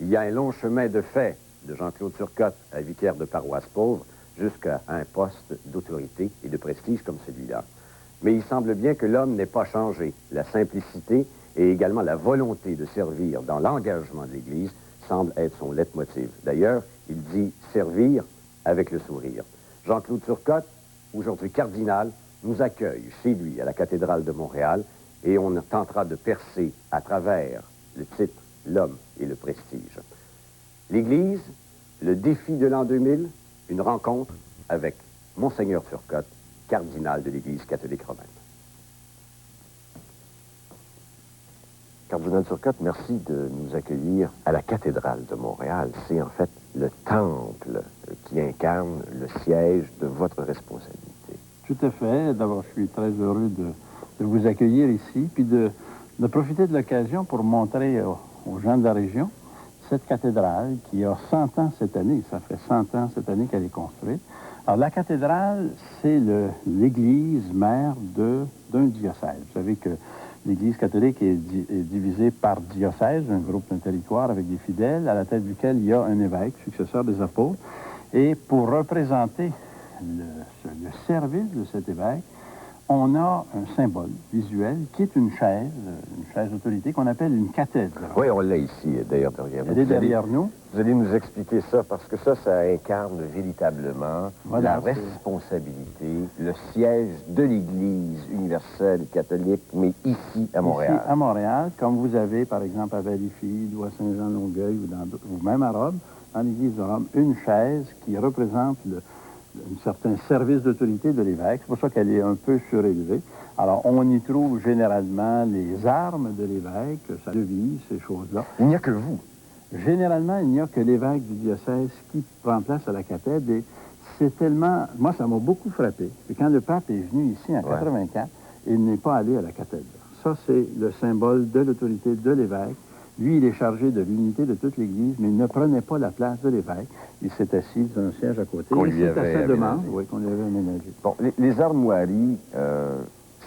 Il y a un long chemin de fait de Jean-Claude Turcotte à vicaire de paroisse pauvre jusqu'à un poste d'autorité et de prestige comme celui-là. Mais il semble bien que l'homme n'ait pas changé. La simplicité et également la volonté de servir dans l'engagement de l'Église semble être son leitmotiv. D'ailleurs, il dit servir avec le sourire. Jean-Claude Turcotte, aujourd'hui cardinal, nous accueille chez lui à la cathédrale de Montréal et on tentera de percer à travers le titre, l'homme et le prestige. L'Église, le défi de l'an 2000, une rencontre avec Monseigneur Turcotte, cardinal de l'Église catholique romaine. Cardinal Turcotte, merci de nous accueillir à la cathédrale de Montréal. C'est en fait le temple qui incarne le siège de votre responsabilité. Tout à fait. D'abord, je suis très heureux de vous accueillir ici, puis de profiter de l'occasion pour montrer aux gens de la région cette cathédrale qui a 100 ans cette année. Ça fait 100 ans cette année qu'elle est construite. Alors, la cathédrale, c'est l'église mère d'un diocèse. Vous savez que l'Église catholique est divisée par diocèse, un groupe d'un territoire avec des fidèles, à la tête duquel il y a un évêque, successeur des apôtres. Et pour représenter le service de cet évêque, on a un symbole visuel qui est une chaise d'autorité qu'on appelle une cathèdre. Oui, on l'a ici, d'ailleurs, derrière nous. Elle est derrière nous. Vous allez nous expliquer ça, parce que ça incarne véritablement la responsabilité, le siège de l'Église universelle catholique, mais ici, à Montréal. Ici, à Montréal, comme vous avez, par exemple, à Valleyfield ou à Saint-Jean-Longueuil ou même à Rome, dans l'Église de Rome, une chaise qui représente un certain service d'autorité de l'évêque. C'est pour ça qu'elle est un peu surélevée. Alors, on y trouve généralement les armes de l'évêque, sa devise, ces choses-là. Il n'y a que vous. Généralement, il n'y a que l'évêque du diocèse qui prend place à la cathèdre. Et c'est tellement... Moi, ça m'a beaucoup frappé. Et quand le pape est venu ici en 84, il n'est pas allé à la cathèdre. Ça, c'est le symbole de l'autorité de l'évêque. Lui, il est chargé de l'unité de toute l'Église, mais il ne prenait pas la place de l'évêque. Il s'est assis dans un siège à côté. Qu'on lui avait à sa demande, aménagé. oui, qu'on lui avait aménagé. Bon, les armoiries,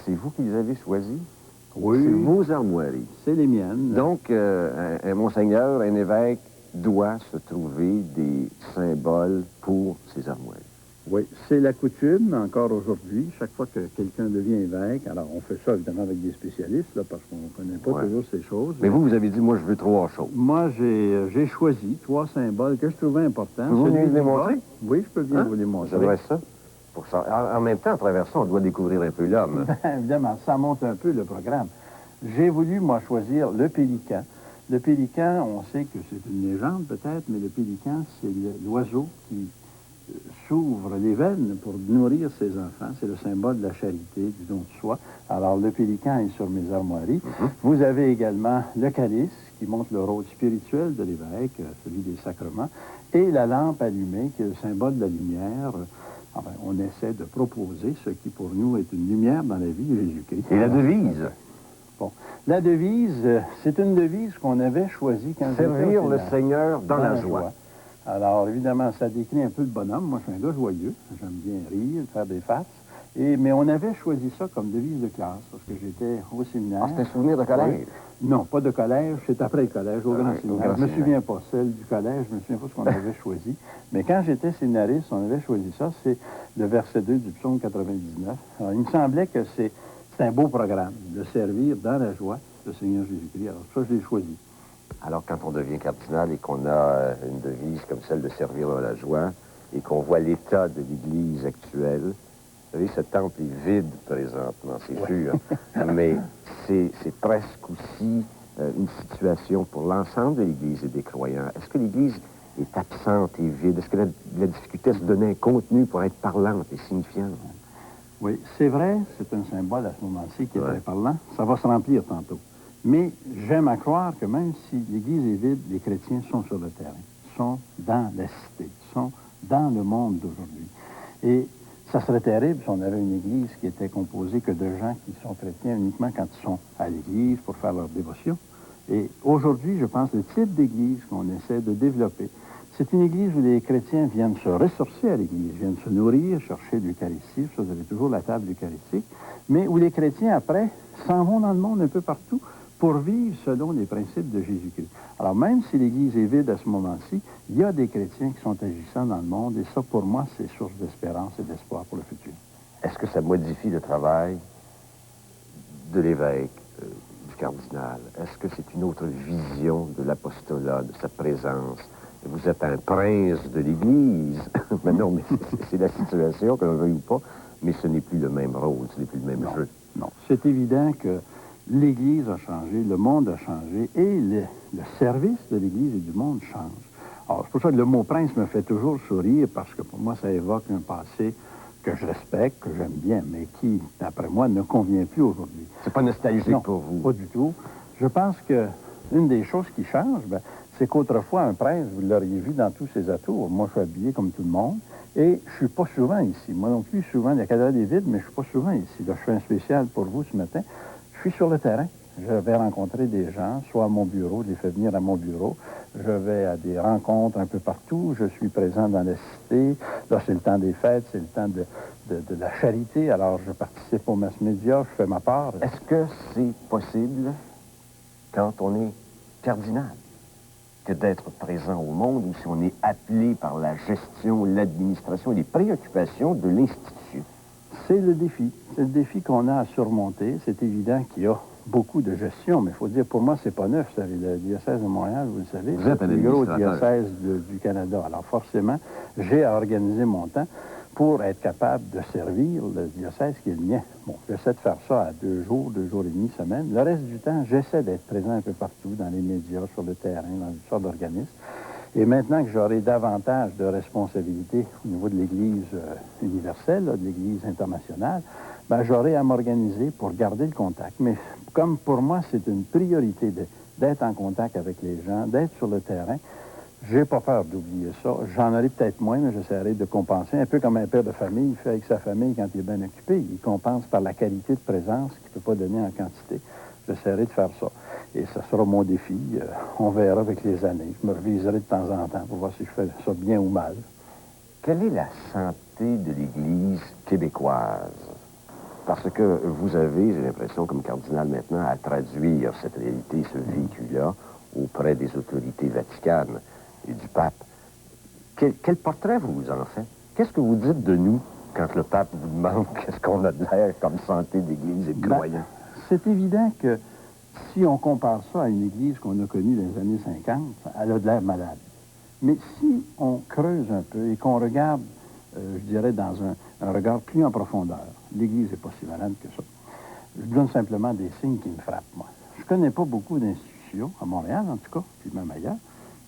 c'est vous qui les avez choisies? Oui. C'est vos armoiries. C'est les miennes. Donc, un monseigneur, un évêque, doit se trouver des symboles pour ses armoiries. Oui, c'est la coutume encore aujourd'hui. Chaque fois que quelqu'un devient évêque, alors on fait ça évidemment avec des spécialistes, là, parce qu'on ne connaît pas toujours ces choses. Mais vous avez dit, moi, je veux 3 choses. Moi, j'ai choisi 3 symboles que je trouvais importants. Vous venez les montrer? Oui, je peux bien vous les montrer. J'aimerais ça. Pour ça. En même temps, en traversant, on doit découvrir un peu l'homme. Évidemment, ça monte un peu le programme. J'ai voulu, moi, choisir le pélican. Le pélican, on sait que c'est une légende peut-être, mais le pélican, c'est l'oiseau qui s'ouvre les veines pour nourrir ses enfants. C'est le symbole de la charité, du don de soi. Alors, le pélican est sur mes armoiries. Vous avez également le calice, qui montre le rôle spirituel de l'évêque, celui des sacrements, et la lampe allumée, qui est le symbole de la lumière. Enfin, on essaie de proposer ce qui, pour nous, est une lumière dans la vie de Jésus-Christ. Et la devise? Bon. La devise, c'est une devise qu'on avait choisie quand Servir le Seigneur dans la joie. Alors, évidemment, ça décrit un peu le bonhomme. Moi, je suis un gars joyeux. J'aime bien rire, faire des farces. Mais on avait choisi ça comme devise de classe, parce que j'étais au séminaire. C'est un souvenir de collège? Oui. Non, pas de collège. C'est après le collège, au grand séminaire. Je ne me souviens pas. Celle du collège, je ne me souviens pas ce qu'on avait choisi. Mais quand j'étais séminariste, on avait choisi ça. C'est le verset 2 du psaume 99. Alors, il me semblait que c'est un beau programme, de servir dans la joie le Seigneur Jésus-Christ. Alors, ça, je l'ai choisi. Alors, quand on devient cardinal et qu'on a une devise comme celle de servir dans la joie et qu'on voit l'état de l'Église actuelle, vous savez, ce temple est vide présentement, c'est sûr, mais c'est presque aussi une situation pour l'ensemble de l'Église et des croyants. Est-ce que l'Église est absente et vide? Est-ce que la difficulté à se donner un contenu pour être parlante et signifiante? Oui, c'est vrai, c'est un symbole à ce moment-ci qui est très parlant. Ça va se remplir tantôt. Mais j'aime à croire que même si l'Église est vide, les chrétiens sont sur le terrain, sont dans la cité, sont dans le monde d'aujourd'hui. Et ça serait terrible si on avait une Église qui était composée que de gens qui sont chrétiens uniquement quand ils sont à l'Église pour faire leur dévotion. Et aujourd'hui, je pense, le type d'Église qu'on essaie de développer, c'est une Église où les chrétiens viennent se ressourcer à l'Église, viennent se nourrir, chercher de l'Eucharistie, vous avez toujours la table eucharistique, mais où les chrétiens, après, s'en vont dans le monde un peu partout pour vivre selon les principes de Jésus-Christ. Alors, même si l'Église est vide à ce moment-ci, il y a des chrétiens qui sont agissants dans le monde, et ça, pour moi, c'est source d'espérance et d'espoir pour le futur. Est-ce que ça modifie le travail de l'évêque, du cardinal? Est-ce que c'est une autre vision de l'apostolat, de sa présence? Vous êtes un prince de l'Église. Mais non, mais c'est la situation, que l'on veuille ou pas, mais ce n'est plus le même rôle, ce n'est plus le même jeu. Non, c'est évident que l'Église a changé, le monde a changé, et le service de l'Église et du monde change. Alors, c'est pour ça que le mot prince me fait toujours sourire, parce que pour moi, ça évoque un passé que je respecte, que j'aime bien, mais qui, d'après moi, ne convient plus aujourd'hui. C'est pas nostalgique Non, pour vous? Pas du tout. Je pense que une des choses qui change, c'est qu'autrefois, un prince, vous l'auriez vu dans tous ses atours. Moi, je suis habillé comme tout le monde, et je suis pas souvent ici. Moi non plus, souvent, la cathédrale est vide, mais je suis pas souvent ici. Là, je fais un spécial pour vous ce matin. Je suis sur le terrain. Je vais rencontrer des gens, soit à mon bureau, je les fais venir à mon bureau. Je vais à des rencontres un peu partout. Je suis présent dans la cité. Là, c'est le temps des fêtes, c'est le temps de la charité. Alors, je participe aux masses médias, je fais ma part. Est-ce que c'est possible, quand on est cardinal, que d'être présent au monde, ou si on est appelé par la gestion, l'administration et les préoccupations de l'institution? C'est le défi. C'est le défi qu'on a à surmonter. C'est évident qu'il y a beaucoup de gestion, mais il faut dire, pour moi, c'est pas neuf. Vous savez, le diocèse de Montréal, vous le savez, c'est le plus gros diocèse du Canada. Alors forcément, j'ai à organiser mon temps pour être capable de servir le diocèse qui est le mien. Bon, j'essaie de faire ça à 2 jours et demi, semaine. Le reste du temps, j'essaie d'être présent un peu partout, dans les médias, sur le terrain, dans toutes sortes d'organismes. Et maintenant que j'aurai davantage de responsabilités au niveau de l'Église universelle, de l'Église internationale, j'aurai à m'organiser pour garder le contact. Mais comme pour moi, c'est une priorité d'être en contact avec les gens, d'être sur le terrain, j'ai pas peur d'oublier ça. J'en aurai peut-être moins, mais j'essaierai de compenser. Un peu comme un père de famille, il fait avec sa famille quand il est bien occupé. Il compense par la qualité de présence qu'il ne peut pas donner en quantité. J'essaierai de faire ça. Et ça sera mon défi. On verra avec les années. Je me reviserai de temps en temps pour voir si je fais ça bien ou mal. Quelle est la santé de l'Église québécoise? Parce que vous avez, j'ai l'impression, comme cardinal maintenant, à traduire cette réalité, ce vécu-là, auprès des autorités vaticanes et du pape. Quel portrait vous en faites? Qu'est-ce que vous dites de nous quand le pape vous demande qu'est-ce qu'on a de l'air comme santé d'Église et de croyants? C'est évident que si on compare ça à une Église qu'on a connue dans les années 50, elle a de l'air malade. Mais si on creuse un peu et qu'on regarde, je dirais, dans un regard plus en profondeur, l'Église n'est pas si malade que ça. Je donne simplement des signes qui me frappent, moi. Je ne connais pas beaucoup d'institutions, à Montréal en tout cas, puis même ailleurs,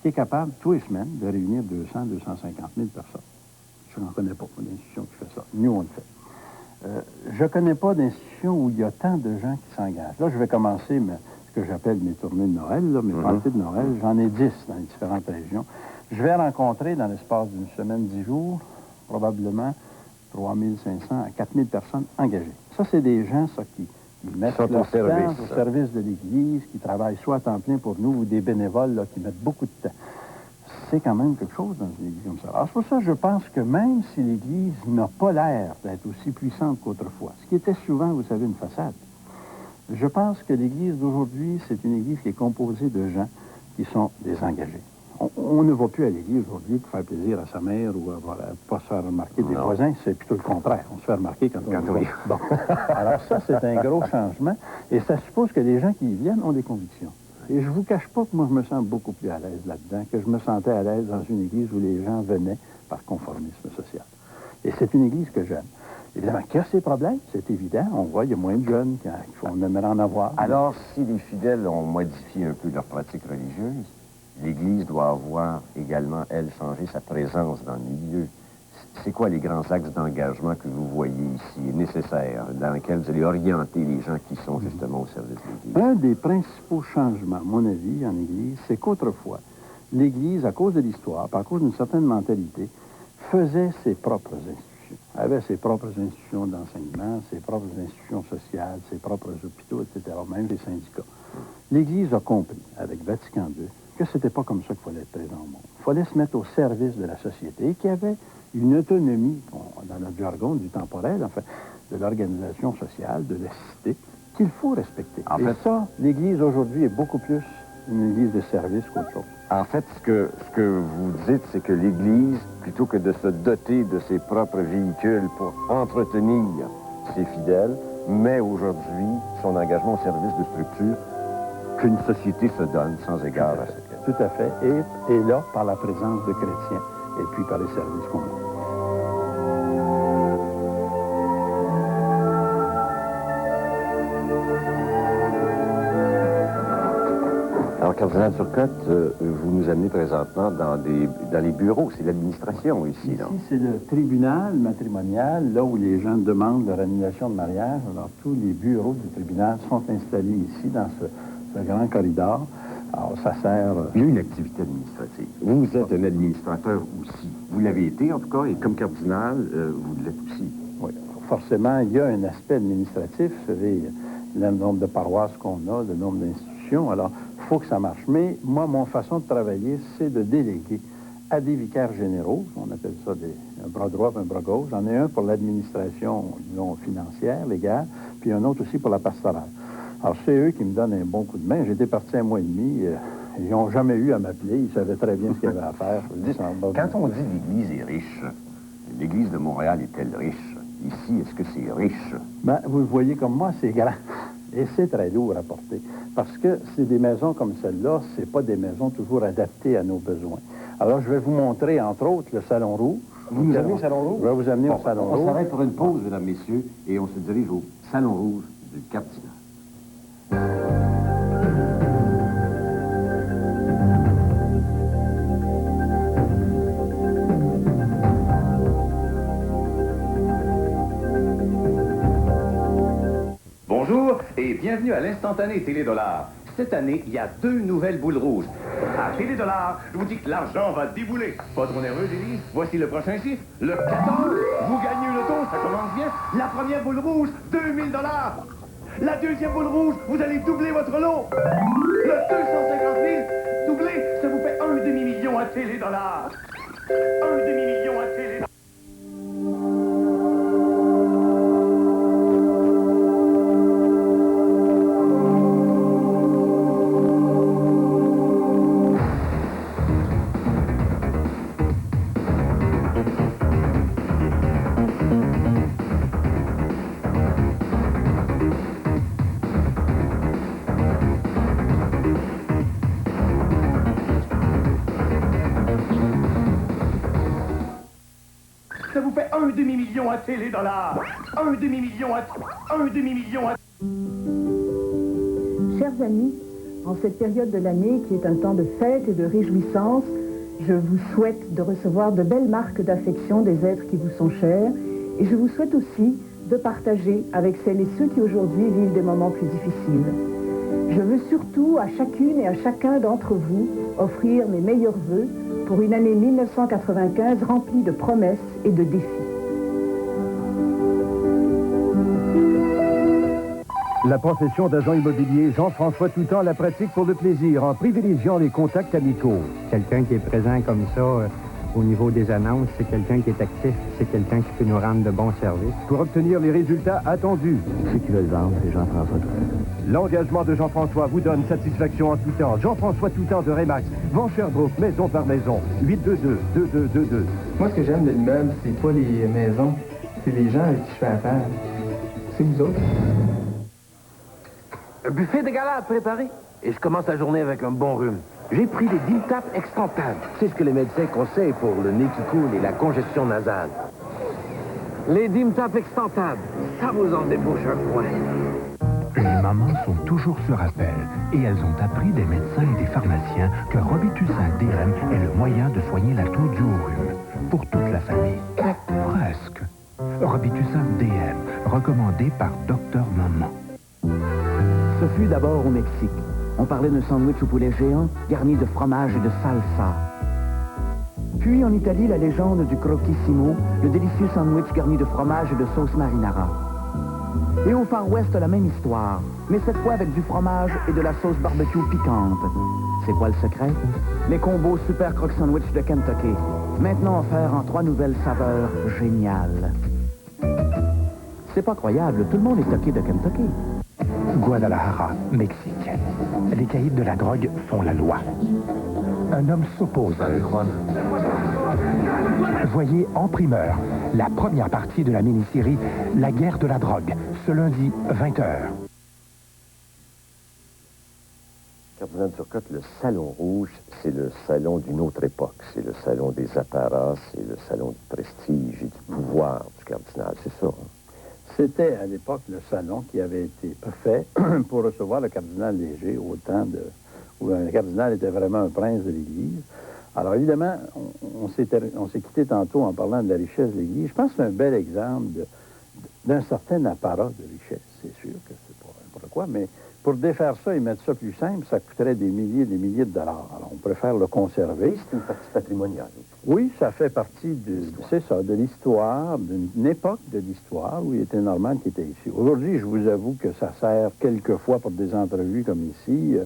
qui est capable, tous les semaines, de réunir 200, 250 000 personnes. Je n'en connais pas d'institution qui fait ça. Nous, on le fait. Je ne connais pas d'institution où il y a tant de gens qui s'engagent. Là, je vais commencer ce que j'appelle mes tournées de Noël, là, mes parties de Noël. J'en ai 10 dans les différentes régions. Je vais rencontrer, dans l'espace d'une semaine, 10 jours, probablement 3 500 à 4 000 personnes engagées. Ça, c'est des gens qui mettent leur temps au service de l'Église, qui travaillent soit à temps plein pour nous, ou des bénévoles là, qui mettent beaucoup de temps. C'est quand même quelque chose dans une Église comme ça. Alors, c'est pour ça que je pense que même si l'Église n'a pas l'air d'être aussi puissante qu'autrefois, ce qui était souvent, vous savez, une façade, je pense que l'Église d'aujourd'hui, c'est une Église qui est composée de gens qui sont des engagés. On ne va plus à l'Église aujourd'hui pour faire plaisir à sa mère ou pas se faire remarquer des voisins. C'est plutôt le contraire. On se fait remarquer quand on est bon. Alors ça, c'est un gros changement. Et ça suppose que les gens qui y viennent ont des convictions. Et je vous cache pas que moi, je me sens beaucoup plus à l'aise là-dedans, que je me sentais à l'aise dans une Église où les gens venaient par conformisme social. Et c'est une Église que j'aime. Évidemment, qu'il y a ces problèmes, c'est évident. On voit, il y a moins de jeunes qu'on aimerait en avoir. Alors, si les fidèles ont modifié un peu leur pratique religieuse, l'Église doit avoir également, elle, changé sa présence dans le milieu. C'est quoi les grands axes d'engagement que vous voyez ici, nécessaires, dans lesquels vous allez orienter les gens qui sont justement au service de l'Église? Un des principaux changements, à mon avis, en Église, c'est qu'autrefois, l'Église, à cause de l'histoire, à cause d'une certaine mentalité, faisait ses propres institutions. Avait ses propres institutions d'enseignement, ses propres institutions sociales, ses propres hôpitaux, etc., même des syndicats. L'Église a compris, avec Vatican II, que c'était pas comme ça qu'il fallait être présent au monde. Il fallait se mettre au service de la société et qu'il y avait une autonomie, dans notre jargon du temporel, enfin, de l'organisation sociale, de la cité, qu'il faut respecter. En Et fait, ça, l'Église aujourd'hui est beaucoup plus une Église de service qu'autre chose. En fait, ce que vous dites, c'est que l'Église, plutôt que de se doter de ses propres véhicules pour entretenir ses fidèles, met aujourd'hui son engagement au service de structures qu'une société se donne sans égard à ce qu'elle. Tout à fait. Et là, par la présence de chrétiens et puis par les services qu'on a. Alors, Cardinal Turcotte, vous nous amenez présentement dans les bureaux. C'est l'administration ici, non? Ici, c'est le tribunal matrimonial, là où les gens demandent leur annulation de mariage. Alors, tous les bureaux du tribunal sont installés ici, dans ce grand corridor. Alors, ça sert... Il y a une activité administrative. Vous êtes un administrateur aussi. Vous l'avez été, en tout cas, et comme cardinal, vous l'êtes aussi. Oui, forcément, il y a un aspect administratif. Vous savez, le nombre de paroisses qu'on a, le nombre d'institutions. Alors, il faut que ça marche. Mais moi, mon façon de travailler, c'est de déléguer à des vicaires généraux. On appelle ça un bras droit et un bras gauche. J'en ai un pour l'administration, disons, financière, légale, puis un autre aussi pour la pastorale. Alors, c'est eux qui me donnent un bon coup de main. J'étais parti 1 mois et demi. Ils n'ont jamais eu à m'appeler. Ils savaient très bien ce qu'il y avait à faire. Quand on dit l'Église est riche, l'Église de Montréal est-elle riche? Ici, est-ce que c'est riche? Ben, vous le voyez comme moi, c'est grand. Et c'est très lourd à porter. Parce que c'est des maisons comme celle-là, c'est pas des maisons toujours adaptées à nos besoins. Alors, je vais vous montrer, entre autres, le Salon Rouge. Vous nous amenez au Salon Rouge? Je vais vous amener au Salon Rouge. On s'arrête pour une pause, mesdames, messieurs, et on se dirige au Salon Rouge du cardinal. Bonjour et bienvenue à l'instantané Télédollar. Cette année, il y a 2 nouvelles boules rouges. À Télédollar, je vous dis que l'argent va débouler. Pas trop nerveux, Élise? Voici le prochain chiffre. Le 14. Vous gagnez le lot, ça commence bien. La première boule rouge, 2000 $. La deuxième boule rouge, vous allez doubler votre lot. Le 250 000, doublé, ça vous fait 1 demi-million à Télédollar. 1 demi-million à Télédollar. Ça vous fait 1 demi-million à Télédollar. 1 demi-million à... 1 demi-million à... Chers amis, en cette période de l'année qui est un temps de fête et de réjouissance, je vous souhaite de recevoir de belles marques d'affection des êtres qui vous sont chers et je vous souhaite aussi de partager avec celles et ceux qui aujourd'hui vivent des moments plus difficiles. Je veux surtout à chacune et à chacun d'entre vous offrir mes meilleurs vœux pour une année 1995 remplie de promesses et de défis. La profession d'agent immobilier, Jean-François Toutant la pratique pour le plaisir en privilégiant les contacts amicaux. Quelqu'un qui est présent comme ça au niveau des annonces, c'est quelqu'un qui est actif, c'est quelqu'un qui peut nous rendre de bons services. Pour obtenir les résultats attendus. Ceux qui veulent vendre, c'est Jean-François Toutant. L'engagement de Jean-François vous donne satisfaction en tout temps. Jean-François Toutant de Remax, vend Sherbrooke, maison par maison, 822-2222. Moi, ce que j'aime de l'immeuble, c'est pas les maisons, c'est les gens avec qui je fais affaire. C'est vous autres. Un buffet de gala à préparer. Et je commence la journée avec un bon rhume. J'ai pris des Dimtap Extantable. C'est ce que les médecins conseillent pour le nez qui coule et la congestion nasale. Les Dimtap Extantables, ça vous en débouche un coin. Les mamans sont toujours ce rappel et elles ont appris des médecins et des pharmaciens que Robitussin DM est le moyen de soigner la toux due au rhume. Pour toute la famille. Presque. Robitussin DM, recommandé par Dr Maman. Ce fut d'abord au Mexique. On parlait d'un sandwich au poulet géant garni de fromage et de salsa. Puis en Italie, la légende du croquissimo, le délicieux sandwich garni de fromage et de sauce marinara. Et au Far West, la même histoire, mais cette fois avec du fromage et de la sauce barbecue piquante. C'est quoi le secret? Les combos Super Croque Sandwich de Kentucky, maintenant offerts en 3 nouvelles saveurs géniales. C'est pas croyable, tout le monde est toqué de Kentucky. Guadalajara, Mexique. Les caïds de la drogue font la loi. Un homme s'oppose à eux. Voyez en primeur la première partie de la mini-série La guerre de la drogue, ce lundi, 20h. Cardinal Turcotte, le Salon Rouge, c'est le salon d'une autre époque. C'est le salon des apparats, c'est le salon du prestige et du pouvoir du cardinal, c'est ça. Hein? C'était à l'époque le salon qui avait été fait pour recevoir le cardinal Léger au temps où un cardinal était vraiment un prince de l'Église. Alors évidemment, on s'est quitté tantôt en parlant de la richesse de l'Église. Je pense que c'est un bel exemple d'un certain apparat de richesse. C'est sûr que c'est pas n'importe quoi, mais pour défaire ça et mettre ça plus simple, ça coûterait des milliers et des milliers de dollars. Alors on préfère le conserver. C'est une partie patrimoniale. Oui, ça fait partie de l'histoire, d'une époque de l'histoire où il était normal qu'il était ici. Aujourd'hui, je vous avoue que ça sert quelquefois pour des entrevues comme ici.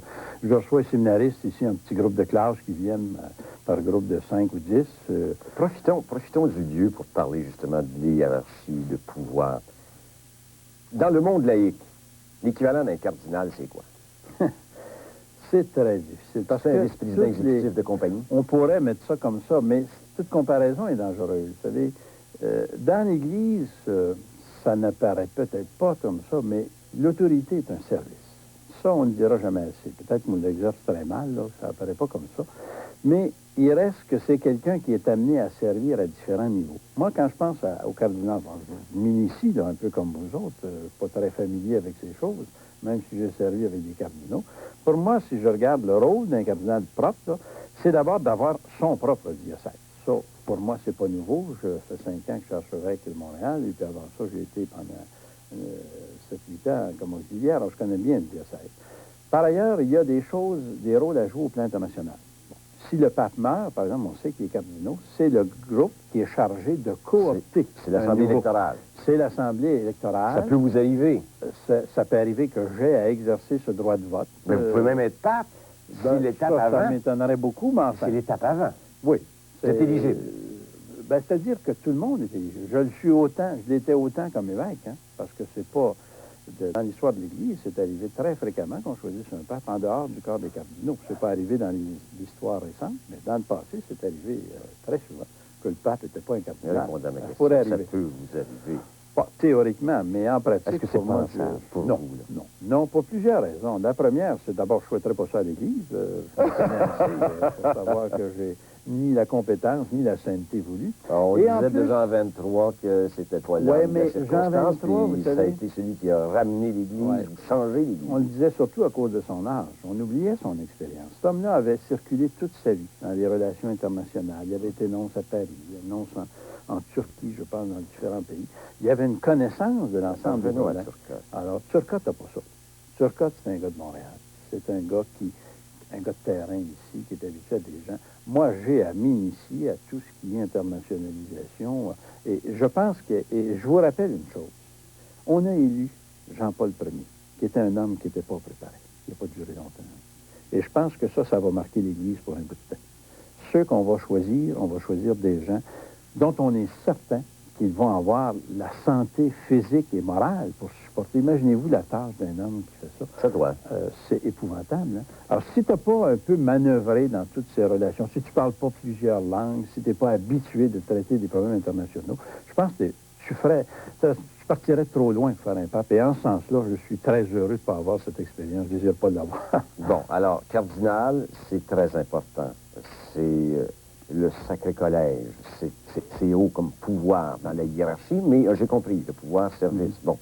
Je reçois les séminaristes ici, un petit groupe de classe qui viennent par groupe de 5 ou 10. Profitons du lieu pour parler justement de hiérarchie, de pouvoir. Dans le monde laïque, l'équivalent d'un cardinal, c'est quoi? C'est très difficile. Parce que vice-président exécutif de compagnie. On pourrait mettre ça comme ça, mais toute comparaison est dangereuse. Vous savez, dans l'Église, ça n'apparaît peut-être pas comme ça, mais l'autorité est un service. Ça, on ne dira jamais assez. Peut-être qu'on l'exerce très mal, là, ça n'apparaît pas comme ça. Mais il reste que c'est quelqu'un qui est amené à servir à différents niveaux. Moi, quand je pense au cardinal, je m'initie, un peu comme vous autres, pas très familier avec ces choses, même si j'ai servi avec des cardinaux. Pour moi, si je regarde le rôle d'un cardinal propre, c'est d'abord d'avoir son propre diocèse. Ça, pour moi, c'est pas nouveau. Ça fait 5 ans que je suis archevêque de Montréal, et puis avant ça, j'ai été pendant 7-8 ans comme auxiliaire, alors je connais bien le diocèse. Par ailleurs, il y a des rôles à jouer au plan international. Bon. Si le pape meurt, par exemple, on sait que les cardinaux, c'est le groupe qui est chargé de coopter. C'est l'Assemblée électorale. C'est l'Assemblée électorale. Ça peut vous arriver. Ça peut arriver que j'ai à exercer ce droit de vote. Mais vous pouvez même être pape. Si l'étape avant. Ça m'étonnerait beaucoup, mais enfin. C'est l'étape avant. Oui. Vous êtes éligible. C'est-à-dire que tout le monde est éligible. Je le suis autant, je l'étais autant comme évêque, hein, parce que c'est pas... Dans l'histoire de l'Église, c'est arrivé très fréquemment qu'on choisisse un pape en dehors du corps des cardinaux. C'est pas arrivé dans l'histoire récente, mais dans le passé, c'est arrivé très souvent que le pape n'était pas un cardinal. Ça pourrait arriver. Ça peut vous arriver. Pas théoriquement, mais en pratique, est-ce que c'est moi, pour non, vous, là? Non, pour plusieurs raisons. La première, c'est d'abord, je ne souhaiterais pas ça à l'Église. Ça me connaît assez pour savoir que j'ai ni la compétence, ni la sainteté voulue. Alors, on disait de Jean 23 que c'était pas là. Oui, mais Jean 23, vous savez... Ça a été celui qui a ramené l'Église, changé l'Église. On le disait surtout à cause de son âge. On oubliait son expérience. Cet homme-là avait circulé toute sa vie dans les relations internationales. Il avait été nonce à Paris, nonce en Turquie, je pense, dans différents pays. Il y avait une connaissance de l'ensemble de Turcotte. Alors, Turcotte n'a pas ça. Turcotte, c'est un gars de Montréal. C'est un gars de terrain ici, qui est habitué à des gens. Moi, j'ai à m'initier à tout ce qui est internationalisation. Et je pense que... Et je vous rappelle une chose. On a élu Jean-Paul Ier, qui était un homme qui n'était pas préparé. Il n'a pas duré longtemps. Et je pense que ça va marquer l'Église pour un bout de temps. Ceux qu'on va choisir, on va choisir des gens dont on est certain qu'ils vont avoir la santé physique et morale pour supporter. Imaginez-vous la tâche d'un homme qui fait ça. Ça doit. C'est épouvantable. Hein? Alors, si tu n'as pas un peu manœuvré dans toutes ces relations, si tu ne parles pas plusieurs langues, si tu n'es pas habitué de traiter des problèmes internationaux, je pense que tu partirais trop loin pour faire un pape. Et en ce sens-là, je suis très heureux de ne pas avoir cette expérience. Je ne désire pas l'avoir. Bon, alors, cardinal, c'est très important. C'est... le Sacré Collège, c'est haut comme pouvoir dans la hiérarchie, mais j'ai compris, le pouvoir, service. Bon.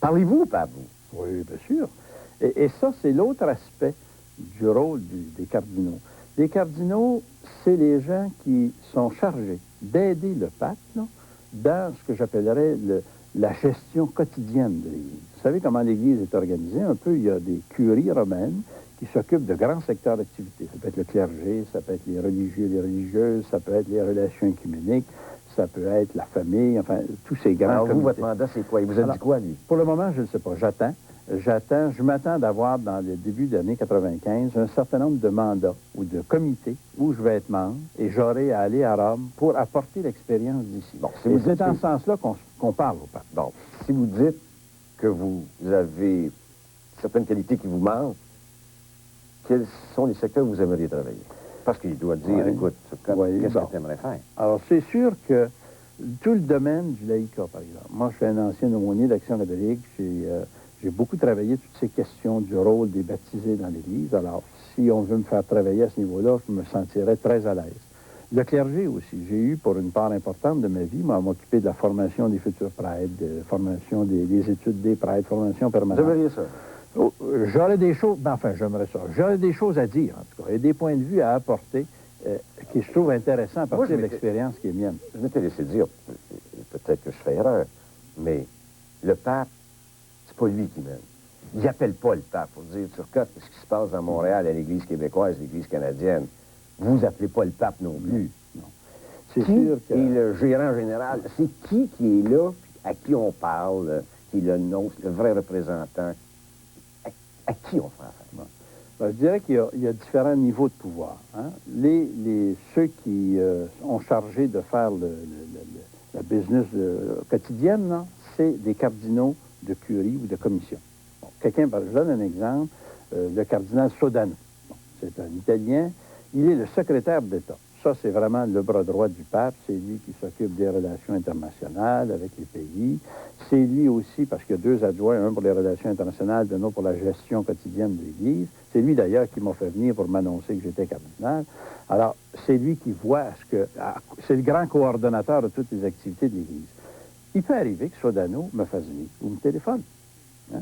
Parlez-vous, pas vous? Oui, bien sûr. Et ça, c'est l'autre aspect du rôle des cardinaux. Les cardinaux, c'est les gens qui sont chargés d'aider le pape là, dans ce que j'appellerais la gestion quotidienne de l'Église. Vous savez comment l'Église est organisée? Un peu, il y a des curies romaines qui s'occupent de grands secteurs d'activité. Ça peut être le clergé, ça peut être les religieux et les religieuses, ça peut être les relations œcuméniques, ça peut être la famille, enfin, tous ces grands Alors, comités. vous, votre mandat, c'est quoi? Il vous a dit quoi, lui? Pour le moment, je ne sais pas. Je m'attends d'avoir, dans le début de l'année 95, un certain nombre de mandats ou de comités où je vais être membre et j'aurai à aller à Rome pour apporter l'expérience d'ici. Bon, c'est dans ce sens-là qu'on parle au pape. Bon, si vous dites que vous avez certaines qualités qui vous manquent, quels sont les secteurs où vous aimeriez travailler? Parce qu'il doit dire, écoute, qu'est-ce que tu aimerais faire? Alors, c'est sûr que tout le domaine du laïcat, par exemple. Moi, je suis un ancien aumônier d'Action catholique. J'ai beaucoup travaillé toutes ces questions du rôle des baptisés dans l'Église. Alors, si on veut me faire travailler à ce niveau-là, je me sentirais très à l'aise. Le clergé aussi. J'ai eu, pour une part importante de ma vie, moi, à m'occuper de la formation des futurs prêtres, de formation des études des prêtres, formation permanente. Vous aimeriez ça? J'aurais des choses, j'aimerais ça. J'aurais des choses à dire, en tout cas, et des points de vue à apporter qui je trouve intéressants à partir de l'expérience qui est mienne. Je m'étais laissé dire, peut-être que je fais erreur, mais le pape, c'est pas lui qui mène. Il n'appelle pas le pape pour dire, Turcotte, ce qui se passe dans Montréal à l'Église québécoise, l'Église canadienne, vous appelez pas le pape non plus. Non. C'est sûr que... Et le gérant général, c'est qui est là, à qui on parle, qui est le nom, le vrai représentant, à qui on fait affaire? Bon. Ben, je dirais qu'il y a différents niveaux de pouvoir. Hein? Ceux qui ont chargé de faire la business quotidienne, c'est des cardinaux de curie ou de commission. Bon, je donne un exemple, le cardinal Sodano. Bon, c'est un Italien, il est le secrétaire d'État. Ça, c'est vraiment le bras droit du pape. C'est lui qui s'occupe des relations internationales avec les pays. C'est lui aussi, parce qu'il y a deux adjoints, un pour les relations internationales, un autre pour la gestion quotidienne de l'Église. C'est lui, d'ailleurs, qui m'a fait venir pour m'annoncer que j'étais cardinal. Alors, c'est lui qui voit c'est le grand coordonnateur de toutes les activités de l'Église. Il peut arriver que Sodano me fasse venir ou me téléphone. Hein?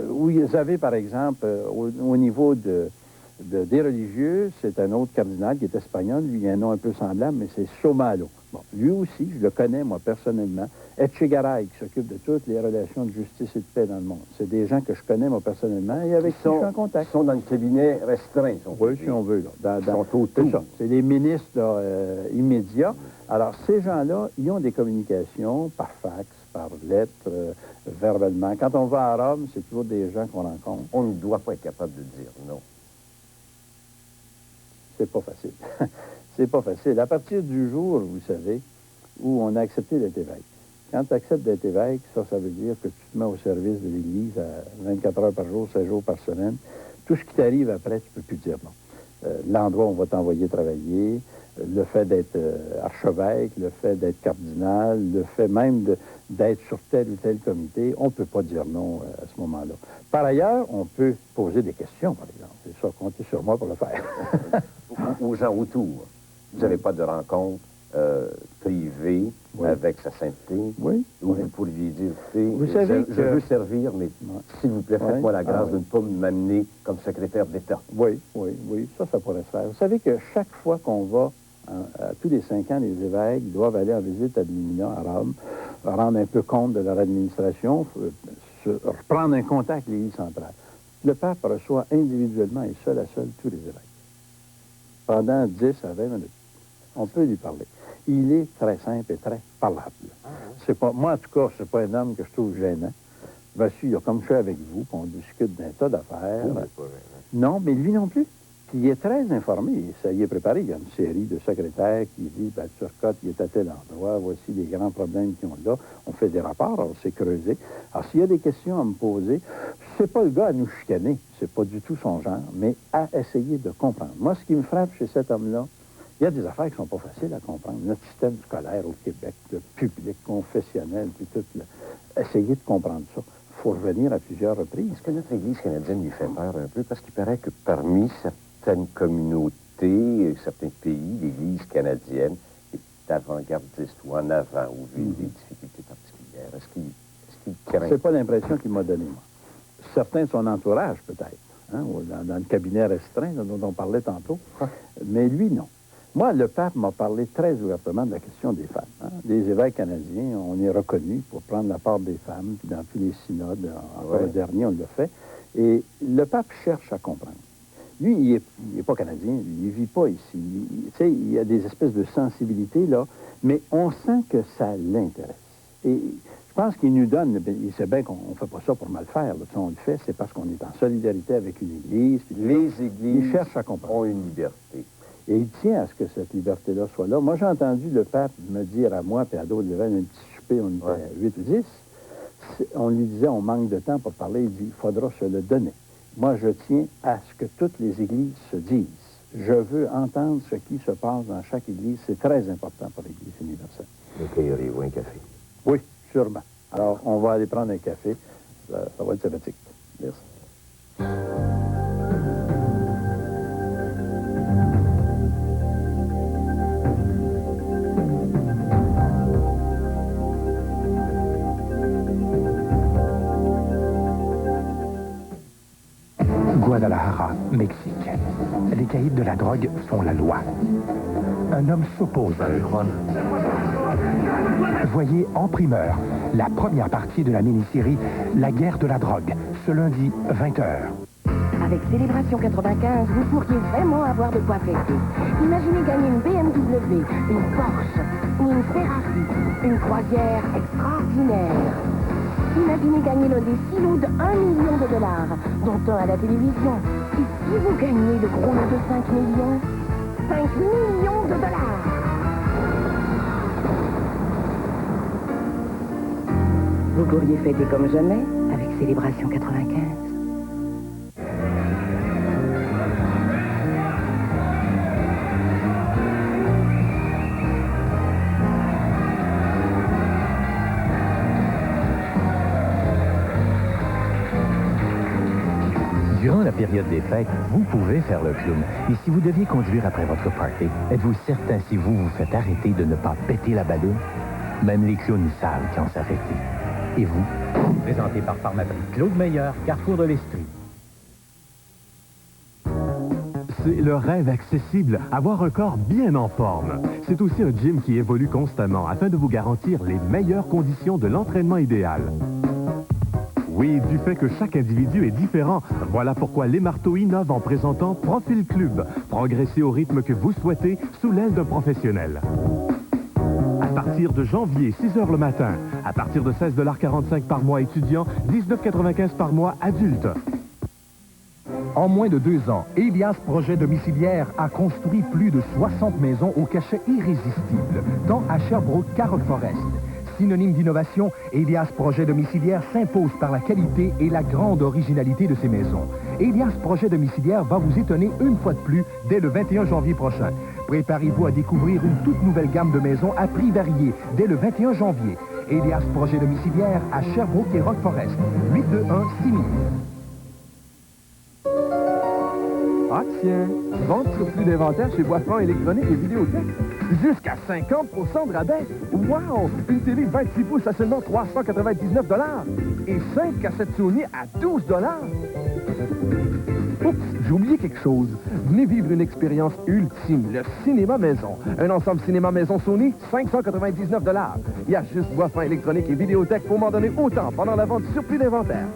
Où ils avaient, par exemple, au niveau des religieux, c'est un autre cardinal qui est espagnol. Lui, il a un nom un peu semblable, mais c'est Somalo. Bon, lui aussi, je le connais, moi, personnellement. Etchegaray, qui s'occupe de toutes les relations de justice et de paix dans le monde. C'est des gens que je connais, moi, personnellement, et avec qui je suis en contact. Ils sont dans le cabinet restreint. Oui, si on veut. Là. Ils sont autour. C'est les ministres là, immédiats. Alors, ces gens-là, ils ont des communications par fax, par lettre, verbalement. Quand on va à Rome, c'est toujours des gens qu'on rencontre. On ne doit pas être capable de dire non. C'est pas facile. C'est pas facile. À partir du jour, vous savez, où on a accepté d'être évêque. Quand tu acceptes d'être évêque, ça veut dire que tu te mets au service de l'Église à 24 heures par jour, 16 jours par semaine. Tout ce qui t'arrive après, tu peux plus dire non. L'endroit où on va t'envoyer travailler, le fait d'être archevêque, le fait d'être cardinal, le fait même d'être sur tel ou tel comité, on ne peut pas dire non à ce moment-là. Par ailleurs, on peut poser des questions, par exemple. C'est ça, comptez sur moi pour le faire. Aux gens autour. Vous n'avez pas de rencontre privée avec sa sainteté. Oui. Où vous pourriez dire, vous savez je veux servir, mais s'il vous plaît, faites-moi la grâce de ne pas m'amener comme secrétaire d'État. Oui, ça pourrait se faire. Vous savez que chaque fois qu'on va, tous les 5 ans, les évêques doivent aller en visite à Limina, à Rome, rendre un peu compte de leur administration, reprendre un contact avec l'Église centrale. Le pape reçoit individuellement et seul à seul tous les évêques. Pendant 10 à 20 minutes. On peut lui parler. Il est très simple et très parlable. C'est pas, moi, en tout cas, c'est pas un homme que je trouve gênant. Bien sûr, comme je suis avec vous, on discute d'un tas d'affaires. Non, mais lui non plus. Puis il est très informé. Ça y est préparé. Il y a une série de secrétaires qui disent, Turcotte, il est à tel endroit, voici les grands problèmes qu'ils ont là. On fait des rapports, alors c'est creusé. Alors s'il y a des questions à me poser, c'est pas le gars à nous chicaner. C'est pas du tout son genre, mais à essayer de comprendre. Moi, ce qui me frappe chez cet homme-là, il y a des affaires qui sont pas faciles à comprendre. Notre système scolaire au Québec, le public, confessionnel, puis tout. Essayez de comprendre ça. Il faut revenir à plusieurs reprises. Est-ce que notre Église canadienne lui fait peur un peu? Parce qu'il paraît que parmi certaines communautés, certains pays, l'Église canadienne est avant-gardiste ou en avant, ou vit des difficultés particulières. Est-ce qu'il craint? C'est pas l'impression qu'il m'a donnée, moi. Certains de son entourage, peut-être, hein, dans le cabinet restreint dont on parlait tantôt. Mais lui, non. Moi, le pape m'a parlé très ouvertement de la question des femmes. Hein. Les évêques canadiens, on est reconnus pour prendre la part des femmes, puis dans tous les synodes, encore le dernier, on l'a fait. Et le pape cherche à comprendre. Lui, il est pas canadien, il ne vit pas ici. Tu sais, il y a des espèces de sensibilités, là, mais on sent que ça l'intéresse. Et je pense qu'il nous donne, il sait bien qu'on ne fait pas ça pour mal faire. Là. On le fait, c'est parce qu'on est en solidarité avec une Église. Les Églises cherchent à comprendre. ont une liberté. Et il tient à ce que cette liberté-là soit là. Moi, j'ai entendu le pape me dire à moi et à d'autres évêques, un petit souper, on était 8 ou 10, On lui disait, on manque de temps pour parler, il dit, il faudra se le donner. Moi, je tiens à ce que toutes les églises se disent. Je veux entendre ce qui se passe dans chaque église. C'est très important pour l'Église universelle. Donc, auriez-vous un café? Oui, sûrement. Alors, on va aller prendre un café. Ça va être sympathique. Merci. Guadalajara, Mexique. Les caïds de la drogue font la loi. Un homme s'oppose à eux. Voyez en primeur la première partie de la mini-série La guerre de la drogue, ce lundi 20h. Avec Célébration 95, vous pourriez vraiment avoir de quoi fêter. Imaginez gagner une BMW, une Porsche ou une Ferrari, une croisière extraordinaire. Imaginez gagner l'un des 6 lots de 1 million de dollars, dont un à la télévision. Et si vous gagnez le gros lot de 5 millions, 5 millions de dollars. Vous pourriez fêter comme jamais avec Célébration 95. Durant la période des fêtes, vous pouvez faire le clown. Et si vous deviez conduire après votre party, êtes-vous certain si vous vous faites arrêter de ne pas péter la balloune? Même les clowns savent quand s'arrêter. Et vous? Présenté par Pharmaprix Claude Meilleur, Carrefour de l'Estrie. C'est le rêve accessible, avoir un corps bien en forme. C'est aussi un gym qui évolue constamment afin de vous garantir les meilleures conditions de l'entraînement idéal. Oui, du fait que chaque individu est différent. Voilà pourquoi Les Marteaux innovent en présentant Profil Club. Progressez au rythme que vous souhaitez sous l'aile d'un professionnel. À partir de janvier, 6 h le matin. À partir de 16,45 $ par mois étudiant, 19,95 $ par mois adulte. En moins de 2 ans, Elias Projet Domiciliaire a construit plus de 60 maisons au cachet irrésistible, tant à Sherbrooke qu'à Rock Forest. Synonyme d'innovation, Elias Projet Domiciliaire s'impose par la qualité et la grande originalité de ses maisons. Elias Projet Domiciliaire va vous étonner une fois de plus dès le 21 janvier prochain. Préparez-vous à découvrir une toute nouvelle gamme de maisons à prix variés dès le 21 janvier. Elias Projet Domiciliaire à Sherbrooke et Rock Forest. 821-6000. Ah tiens, vente sur plus d'inventaire chez Bois-Franc électronique et vidéothèque. Jusqu'à 50% de rabais. Wow! Une télé 26 pouces à seulement 399 $ et 5 cassettes Sony à 12 $. Oups, j'ai oublié quelque chose. Venez vivre une expérience ultime, le cinéma maison. Un ensemble cinéma maison Sony, 599 $. Il y a juste Bois-Franc électronique et vidéothèque pour m'en donner autant pendant la vente sur plus d'inventaire.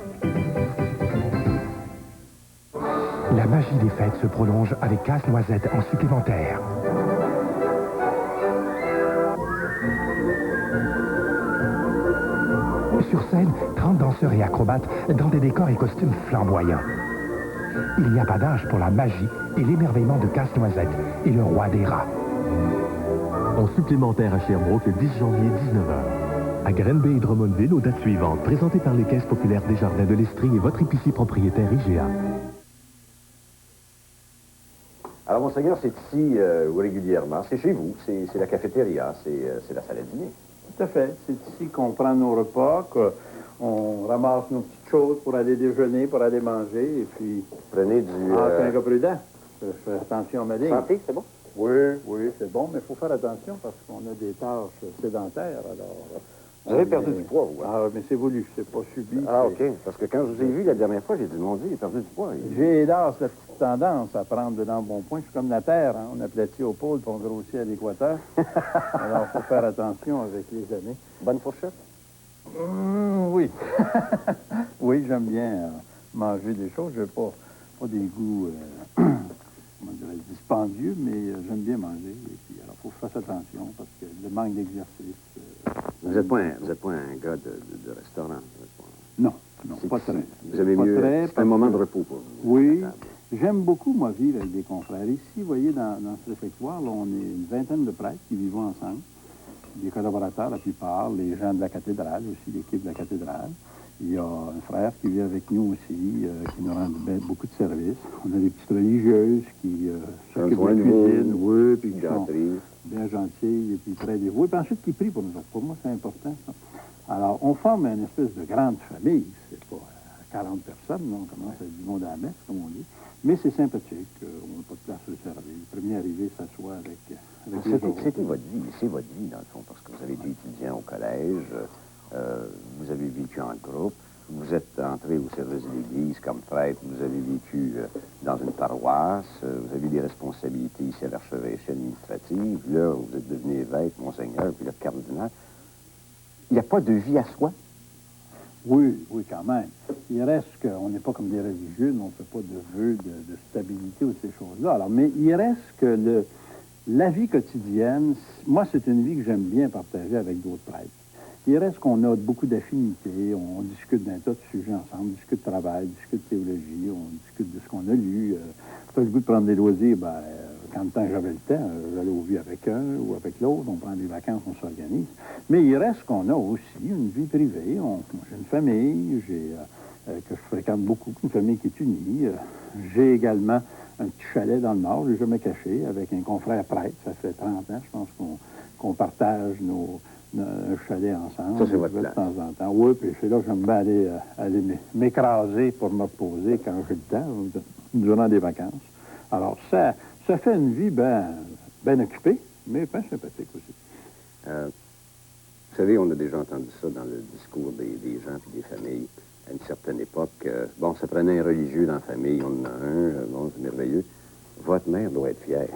La magie des fêtes se prolonge avec Casse-Noisette en supplémentaire. Sur scène, 30 danseurs et acrobates dans des décors et costumes flamboyants. Il n'y a pas d'âge pour la magie et l'émerveillement de Casse-Noisette et le roi des rats. En supplémentaire à Sherbrooke le 10 janvier, 19 h. À Granby et Drummondville, aux dates suivantes, présenté par les Caisses populaires des Jardins de l'Estrie et votre épicier propriétaire IGA. Alors, monseigneur, c'est ici régulièrement. C'est chez vous, c'est la cafétéria, c'est la salle à dîner. Tout à fait. C'est ici qu'on prend nos repas, qu'on ramasse nos petites choses pour aller déjeuner, pour aller manger, et puis... Prenez du... c'est un peu prudent. Je fais attention à ma ligne. Santé, c'est bon? Oui, c'est bon, mais il faut faire attention parce qu'on a des tâches sédentaires, alors... Vous avez perdu du poids, vous. Ah, mais c'est voulu, c'est pas subi. Ah, OK. Parce que quand je vous ai vu la dernière fois, j'ai dit, mon Dieu, il a perdu du poids. J'ai hélas la petite tendance à prendre de l'embonpoint. Je suis comme la terre, hein? On aplatit au pôle puis on grossit à l'équateur. Alors, il faut faire attention avec les années. Bonne fourchette? Oui. Oui, j'aime bien manger des choses. Je n'ai pas des goûts, comment dirais-je, dispendieux, mais j'aime bien manger. Et puis, alors, il faut faire attention parce que le manque d'exercice... Vous n'êtes pas un gars de restaurant? Non, pas très. Vous aimez mieux... C'est un moment de repos pour vous. Oui. J'aime beaucoup, moi, vivre avec des confrères. Ici, vous voyez, dans ce réfectoire, là, on est une vingtaine de prêtres qui vivent ensemble. des collaborateurs, la plupart, les gens de la cathédrale, aussi l'équipe de la cathédrale. Il y a un frère qui vit avec nous aussi, qui nous rend beaucoup de services. On a des petites religieuses qui s'occupent de la cuisine, oui, puis qui sont bien gentilles, et puis très dévouées. Puis ensuite, qui prient pour nous autres. Pour moi, c'est important, ça. Alors, on forme une espèce de grande famille. C'est pas 40 personnes, non, on commence à du monde à la messe, comme on dit. Mais c'est sympathique, on n'a pas de place à le servir. Le premier arrivé s'assoit avec les autres. C'était votre vie, c'est votre vie, dans le fond, parce que vous avez été étudiant au collège, vous avez vécu en groupe, vous êtes entré au service de l'Église comme prêtre, vous avez vécu dans une paroisse, vous avez des responsabilités ici à l'archevêché administrative, là, vous êtes devenu évêque, monseigneur, puis là, cardinal. Il n'y a pas de vie à soi? Oui, oui, quand même. Il reste qu'on n'est pas comme des religieux, on ne fait pas de vœux de stabilité ou ces choses-là. Alors, mais il reste que la vie quotidienne, moi, c'est une vie que j'aime bien partager avec d'autres prêtres. Il reste qu'on a beaucoup d'affinités, on discute d'un tas de sujets ensemble, on discute de travail, on discute de théologie, on discute de ce qu'on a lu. Pas le goût de prendre des loisirs, quand le temps j'avais le temps, j'allais au vie avec un ou avec l'autre, on prend des vacances, on s'organise. Mais il reste qu'on a aussi une vie privée. J'ai une famille, que je fréquente beaucoup, une famille qui est unie. J'ai également un petit chalet dans le Nord, je l'ai jamais caché, avec un confrère prêtre. Ça fait 30 ans, je pense qu'on partage un chalet ensemble. Ça, c'est votre place. De temps en temps. Oui, puis c'est là que j'aime bien aller m'écraser pour me reposer quand j'ai le temps, durant des vacances. Alors, ça fait une vie bien occupée, mais bien sympathique aussi. Vous savez, on a déjà entendu ça dans le discours des gens et des familles. À une certaine époque, bon, ça prenait un religieux dans la famille, on en a un, bon, c'est merveilleux. Votre mère doit être fière.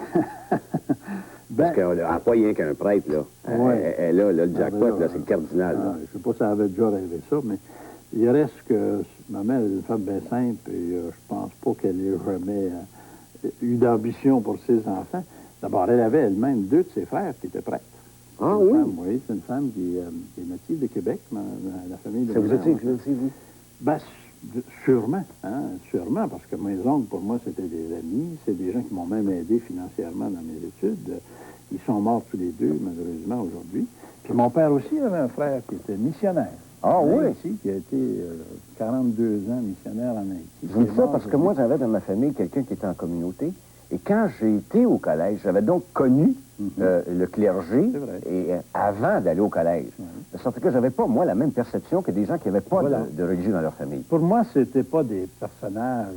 Parce qu'elle n'a pas rien qu'un prêtre, là. Ouais. Elle a le jackpot, là, c'est le cardinal. Je ne sais pas si elle avait déjà rêvé ça, mais il reste que ma mère est une femme bien simple et je pense pas qu'elle ait jamais eu d'ambition pour ses enfants. D'abord, elle avait elle-même 2 de ses frères qui étaient prêtres. Ah oui? Oui, c'est une femme qui est native de Québec, la famille de ça vous a été influencé, vous? Ben, sûrement, hein, sûrement, parce que mes oncles, pour moi, c'était des amis, c'est des gens qui m'ont même aidé financièrement dans mes études. Ils sont morts tous les deux, malheureusement, aujourd'hui. Puis mon père aussi avait un frère qui était missionnaire. Ah oui? Ici, qui a été 42 ans missionnaire en Haïti. Je vous dis ça parce que moi, j'avais dans ma famille quelqu'un qui était en communauté. Et quand j'ai été au collège, j'avais donc connu le clergé et, avant d'aller au collège. De sorte que j'avais pas, moi, la même perception que des gens qui n'avaient pas de religieux dans leur famille. Pour moi, c'était pas des personnages,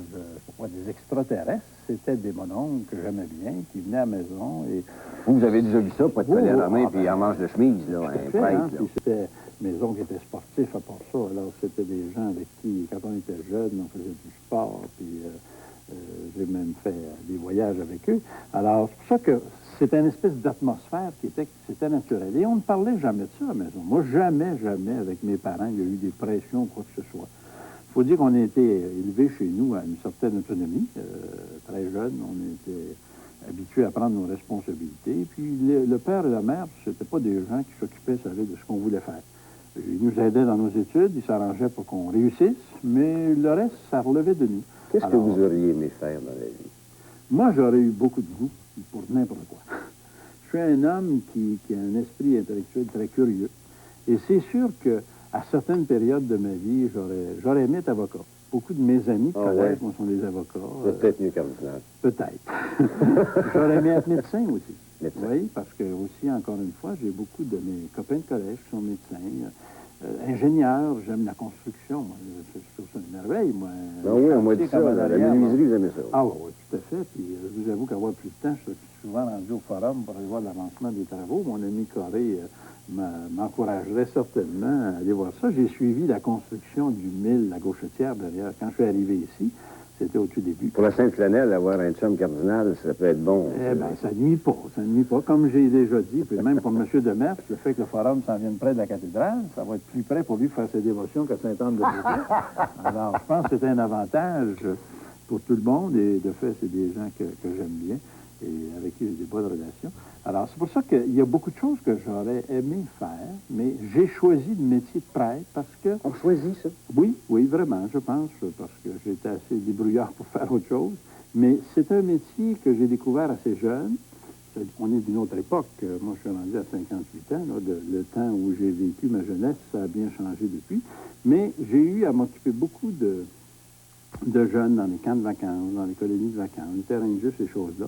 pas des extraterrestres, c'était des mononcles que j'aimais bien, qui venaient à la maison. Et vous avez déjà vu ça, pas de colère en main, puis en manche de chemise, là, un prêtre. Puis c'était mes oncles qui étaient sportifs à part ça. Alors, c'était des gens avec qui, quand on était jeunes, on faisait du sport, puis j'ai même fait des voyages avec eux. Alors, c'est pour ça que c'était une espèce d'atmosphère c'était naturel. Et on ne parlait jamais de ça à la maison. Moi, jamais, avec mes parents, il y a eu des pressions ou quoi que ce soit. Il faut dire qu'on a été élevés chez nous à une certaine autonomie. Très jeunes, on était habitués à prendre nos responsabilités. Puis le père et la mère, c'était pas des gens qui s'occupaient, ça de ce qu'on voulait faire. Ils nous aidaient dans nos études, ils s'arrangeaient pour qu'on réussisse, mais le reste, ça relevait de nous. Qu'est-ce que vous auriez aimé faire dans la vie? Moi, j'aurais eu beaucoup de goût pour n'importe quoi. Je suis un homme qui a un esprit intellectuel très curieux. Et c'est sûr qu'à certaines périodes de ma vie, j'aurais aimé être avocat. Beaucoup de mes amis de collège, moi, sont des avocats. Peut-être mieux cardinal. Peut-être. J'aurais aimé être médecin aussi. Oui, parce que aussi, encore une fois, j'ai beaucoup de mes copains de collège qui sont médecins. Ingénieur, j'aime la construction. Moi, je trouve ça une merveille, moi. Ah oui, on m'a dit ça, la menuiserie, vous aimez ça. Ah oui, tout à fait. Puis je vous avoue qu'avoir plus de temps, je suis souvent rendu au forum pour aller voir l'avancement des travaux. Mon ami Corée m'encouragerait certainement à aller voir ça. J'ai suivi la construction du mille, la Gauchetière, derrière. Quand je suis arrivé ici, c'était au tout début. Pour la Sainte-Flanelle, avoir un chum cardinal, ça peut être bon. Eh bien, ça nuit pas. Ça nuit pas. Comme j'ai déjà dit, puis même pour M. Demers, le fait que le forum s'en vienne près de la cathédrale, ça va être plus près pour lui faire ses dévotions qu'à Sainte-Anne-de-Beauvais. Alors, je pense que c'est un avantage pour tout le monde. Et de fait, c'est des gens que j'aime bien et avec qui j'ai des bonnes relations. Alors, c'est pour ça qu'il y a beaucoup de choses que j'aurais aimé faire, mais j'ai choisi le métier de prêtre parce que... On choisit ça? Oui, vraiment, je pense, parce que j'étais assez débrouillard pour faire autre chose. Mais c'est un métier que j'ai découvert assez jeune, on est d'une autre époque. Moi, je suis rendu à 58 ans. Là, le temps où j'ai vécu ma jeunesse, ça a bien changé depuis. Mais j'ai eu à m'occuper beaucoup de jeunes dans les camps de vacances, dans les colonies de vacances, les terrains de jeu, ces choses-là.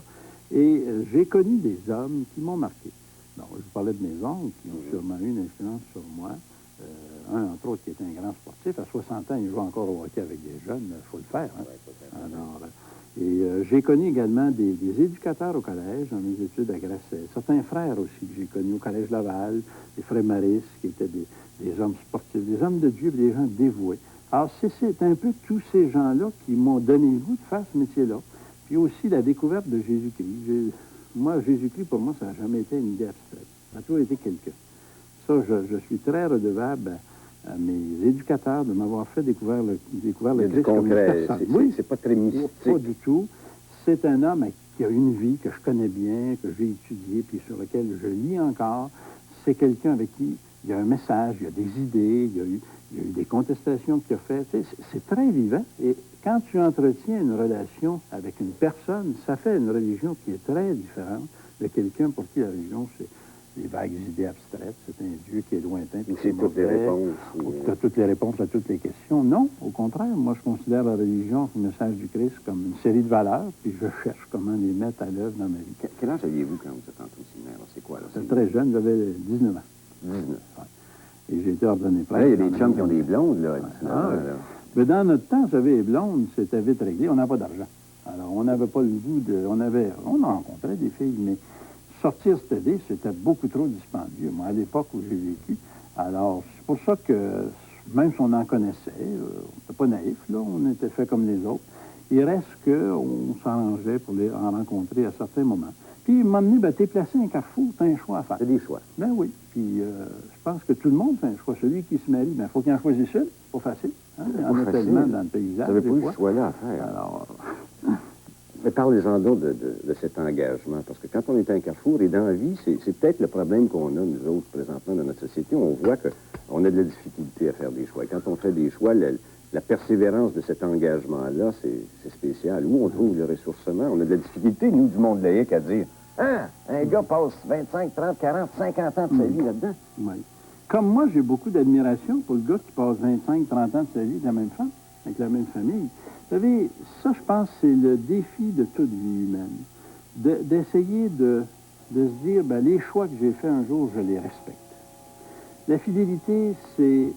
Et j'ai connu des hommes qui m'ont marqué. Bon, je vous parlais de mes oncles qui ont sûrement eu une influence sur moi. Un, entre autres, qui était un grand sportif. À 60 ans, il joue encore au hockey avec des jeunes. Il faut le faire. Hein? Alors, j'ai connu également des éducateurs au collège, dans mes études à Grasset. Certains frères aussi que j'ai connus au Collège Laval, les frères Maris, qui étaient des hommes sportifs, des hommes de Dieu, des gens dévoués. Alors, c'est un peu tous ces gens-là qui m'ont donné le goût de faire ce métier-là. Puis aussi la découverte de Jésus-Christ. Moi, Jésus-Christ, pour moi, ça n'a jamais été une idée abstraite. Ça a toujours été quelqu'un. Ça, je suis très redevable à mes éducateurs de m'avoir fait découvrir le Christ comme une personne. Oui, c'est pas très mystique. Pas du tout. C'est un homme qui a une vie que je connais bien, que j'ai étudié, puis sur lequel je lis encore. C'est quelqu'un avec qui il y a un message, il y a des idées, il y a eu des contestations qu'il a faites. C'est très vivant. Et quand tu entretiens une relation avec une personne, ça fait une religion qui est très différente de quelqu'un pour qui la religion, c'est des vagues idées abstraites. C'est un Dieu qui est lointain. C'est toutes les réponses. Tu as toutes les réponses à toutes les questions. Non, au contraire. Moi, je considère la religion, le message du Christ, comme une série de valeurs, puis je cherche comment les mettre à l'œuvre dans ma vie. Quel âge aviez-vous quand vous êtes entré au séminaire? C'est quoi, là? J'étais très jeune, j'avais 19 ans. 19. Ouais. Et j'ai été ordonné prêtre. Il y a des chums qui ont des blondes, là. Mais dans notre temps, vous savez, les blondes, c'était vite réglé. On n'a pas d'argent. Alors, on n'avait pas le goût de... On rencontrait des filles, mais sortir cette idée, c'était beaucoup trop dispendieux. Moi, à l'époque où j'ai vécu, alors, c'est pour ça que, même si on en connaissait, on n'était pas naïf, là, on était fait comme les autres. Il reste qu'on s'arrangeait pour les en rencontrer à certains moments. Puis, il m'a dit, t'es placé à un carrefour, t'as un choix à faire. C'est des choix. Ben oui. Puis, je pense que tout le monde fait un choix. Celui qui se marie, il faut qu'il en choisisse une. C'est pas facile. Hein? Il y en a tellement dans le paysage. Vous n'avez pas eu ce choix-là à faire. Alors... Mais parlez-en donc de cet engagement, parce que quand on est un carrefour, et dans la vie, c'est peut-être le problème qu'on a, nous autres, présentement, dans notre société, on voit qu'on a de la difficulté à faire des choix. Et quand on fait des choix, la persévérance de cet engagement-là, c'est spécial. Où on trouve le ressourcement? On a de la difficulté, nous, du monde laïque, à dire « Ah, un gars passe 25, 30, 40, 50 ans de sa vie là-dedans. » Oui. Comme moi, j'ai beaucoup d'admiration pour le gars qui passe 25, 30 ans de sa vie avec la même femme, avec la même famille. Vous savez, ça, je pense, c'est le défi de toute vie humaine. D'essayer de se dire, ben, les choix que j'ai faits un jour, je les respecte. La fidélité, c'est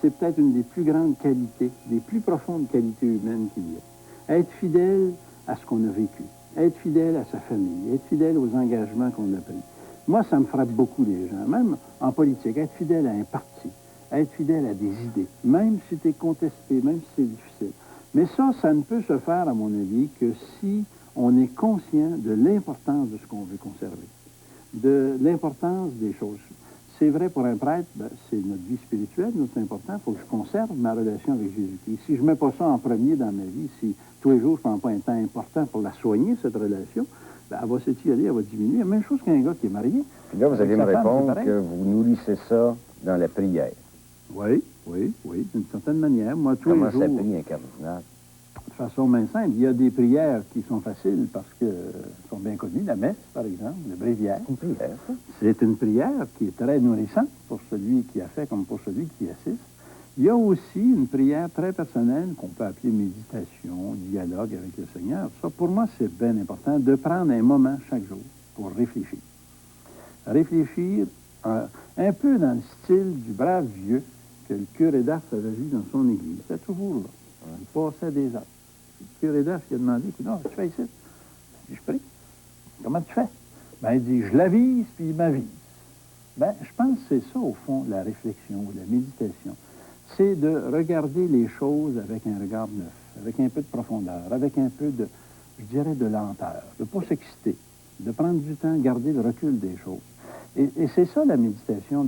peut-être une des plus grandes qualités, des plus profondes qualités humaines qu'il y a. Être fidèle à ce qu'on a vécu, être fidèle à sa famille, être fidèle aux engagements qu'on a pris. Moi, ça me frappe beaucoup, les gens, même en politique, être fidèle à un parti, être fidèle à des idées, même si tu es contesté, même si c'est difficile. Mais ça ne peut se faire, à mon avis, que si on est conscient de l'importance de ce qu'on veut conserver, de l'importance des choses. C'est vrai pour un prêtre, ben, c'est notre vie spirituelle, c'est important, il faut que je conserve ma relation avec Jésus-Christ. Si je ne mets pas ça en premier dans ma vie, si tous les jours je ne prends pas un temps important pour la soigner, cette relation, ben, elle va s'étioler, elle va diminuer. La même chose qu'un gars qui est marié. Puis là, vous allez me répondre que vous nourrissez ça dans la prière. Oui, d'une certaine manière. Moi, tous Comment les jours... ça prie un cardinal? De façon bien simple. Il y a des prières qui sont faciles parce qu'elles sont bien connues. La messe, par exemple, le bréviaire. C'est une prière, ça? C'est une prière qui est très nourrissante pour celui qui a fait comme pour celui qui assiste. Il y a aussi une prière très personnelle qu'on peut appeler méditation, dialogue avec le Seigneur. Ça, pour moi, c'est bien important de prendre un moment chaque jour pour réfléchir. Réfléchir un peu dans le style du brave vieux que le curé d'Ars avait vu dans son église. C'était toujours là. Il passait des heures. Le curé d'Ars lui a demandé, non, tu fais ici? Il dit, je prie. Comment tu fais? Ben, il dit, je l'avise, puis il m'avise. Ben, je pense que c'est ça, au fond, la réflexion, la méditation. C'est de regarder les choses avec un regard neuf, avec un peu de profondeur, avec un peu de, je dirais, de lenteur, de ne pas s'exciter, de prendre du temps, garder le recul des choses. Et c'est ça, la méditation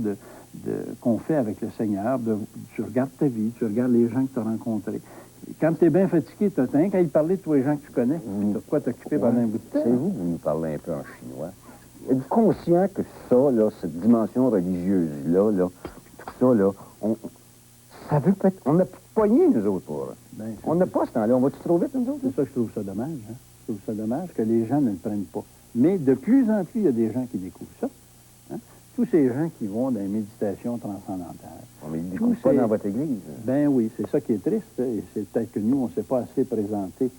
qu'on fait avec le Seigneur. Tu regardes ta vie, tu regardes les gens que tu as rencontrés. Quand tu es bien fatigué, tu as quand il parlait de tous les gens que tu connais, tu as de quoi t'occuper pendant un bout de temps. C'est vous qui nous parlez un peu en chinois. Êtes-vous conscient que ça, là, cette dimension religieuse-là, là, tout ça, là, ça veut peut-être... On n'a pas pogné, nous autres, pour... Ben, on n'a pas ce temps-là. On va-tu trop vite, nous autres? C'est ça que je trouve ça dommage. Hein? Je trouve ça dommage que les gens ne le prennent pas. Mais de plus en plus, il y a des gens qui découvrent ça. Hein? Tous ces gens qui vont dans les méditations transcendantales. Mais ils ne découvrent pas dans votre église. Ben oui, c'est ça qui est triste. Et c'est peut-être que nous, on ne s'est pas assez présenté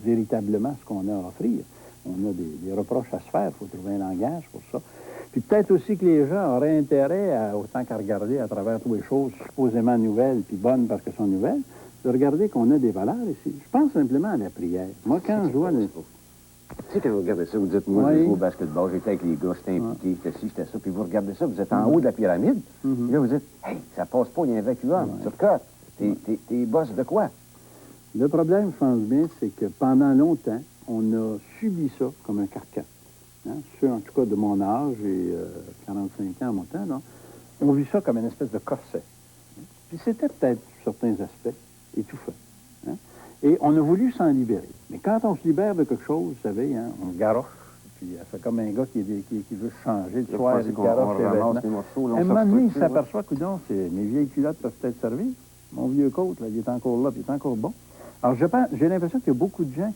véritablement ce qu'on a à offrir. On a des reproches à se faire, il faut trouver un langage pour ça. Puis peut-être aussi que les gens auraient intérêt, autant qu'à regarder à travers toutes les choses supposément nouvelles, puis bonnes parce qu'elles sont nouvelles, de regarder qu'on a des valeurs ici. Je pense simplement à la prière. Moi, quand je vois... Tu sais, quand vous regardez ça, vous dites, moi, je joue au basketball, j'étais avec les gars, j'étais impliqué, j'étais ci, j'étais ça, puis vous regardez ça, vous êtes en haut de la pyramide, puis là, vous dites, hey, ça passe pas, il y a un vacuum, Turcotte, t'es boss de quoi? Le problème, je pense bien, c'est que pendant longtemps, on a subi ça comme un carcan. Hein? Ceux, en tout cas, de mon âge, et 45 ans à mon temps, là, ont vu ça comme une espèce de corset. Puis c'était peut-être, sur certains aspects, étouffant. Hein? Et on a voulu s'en libérer. Mais quand on se libère de quelque chose, vous savez, hein, on garoche, puis c'est comme un gars qui veut changer le soir, il garoche les vêtements. À un moment donné, il s'aperçoit que mes vieilles culottes peuvent peut-être servir. Mon vieux côte, là, il est encore là, puis il est encore bon. Alors, j'ai l'impression qu'il y a beaucoup de gens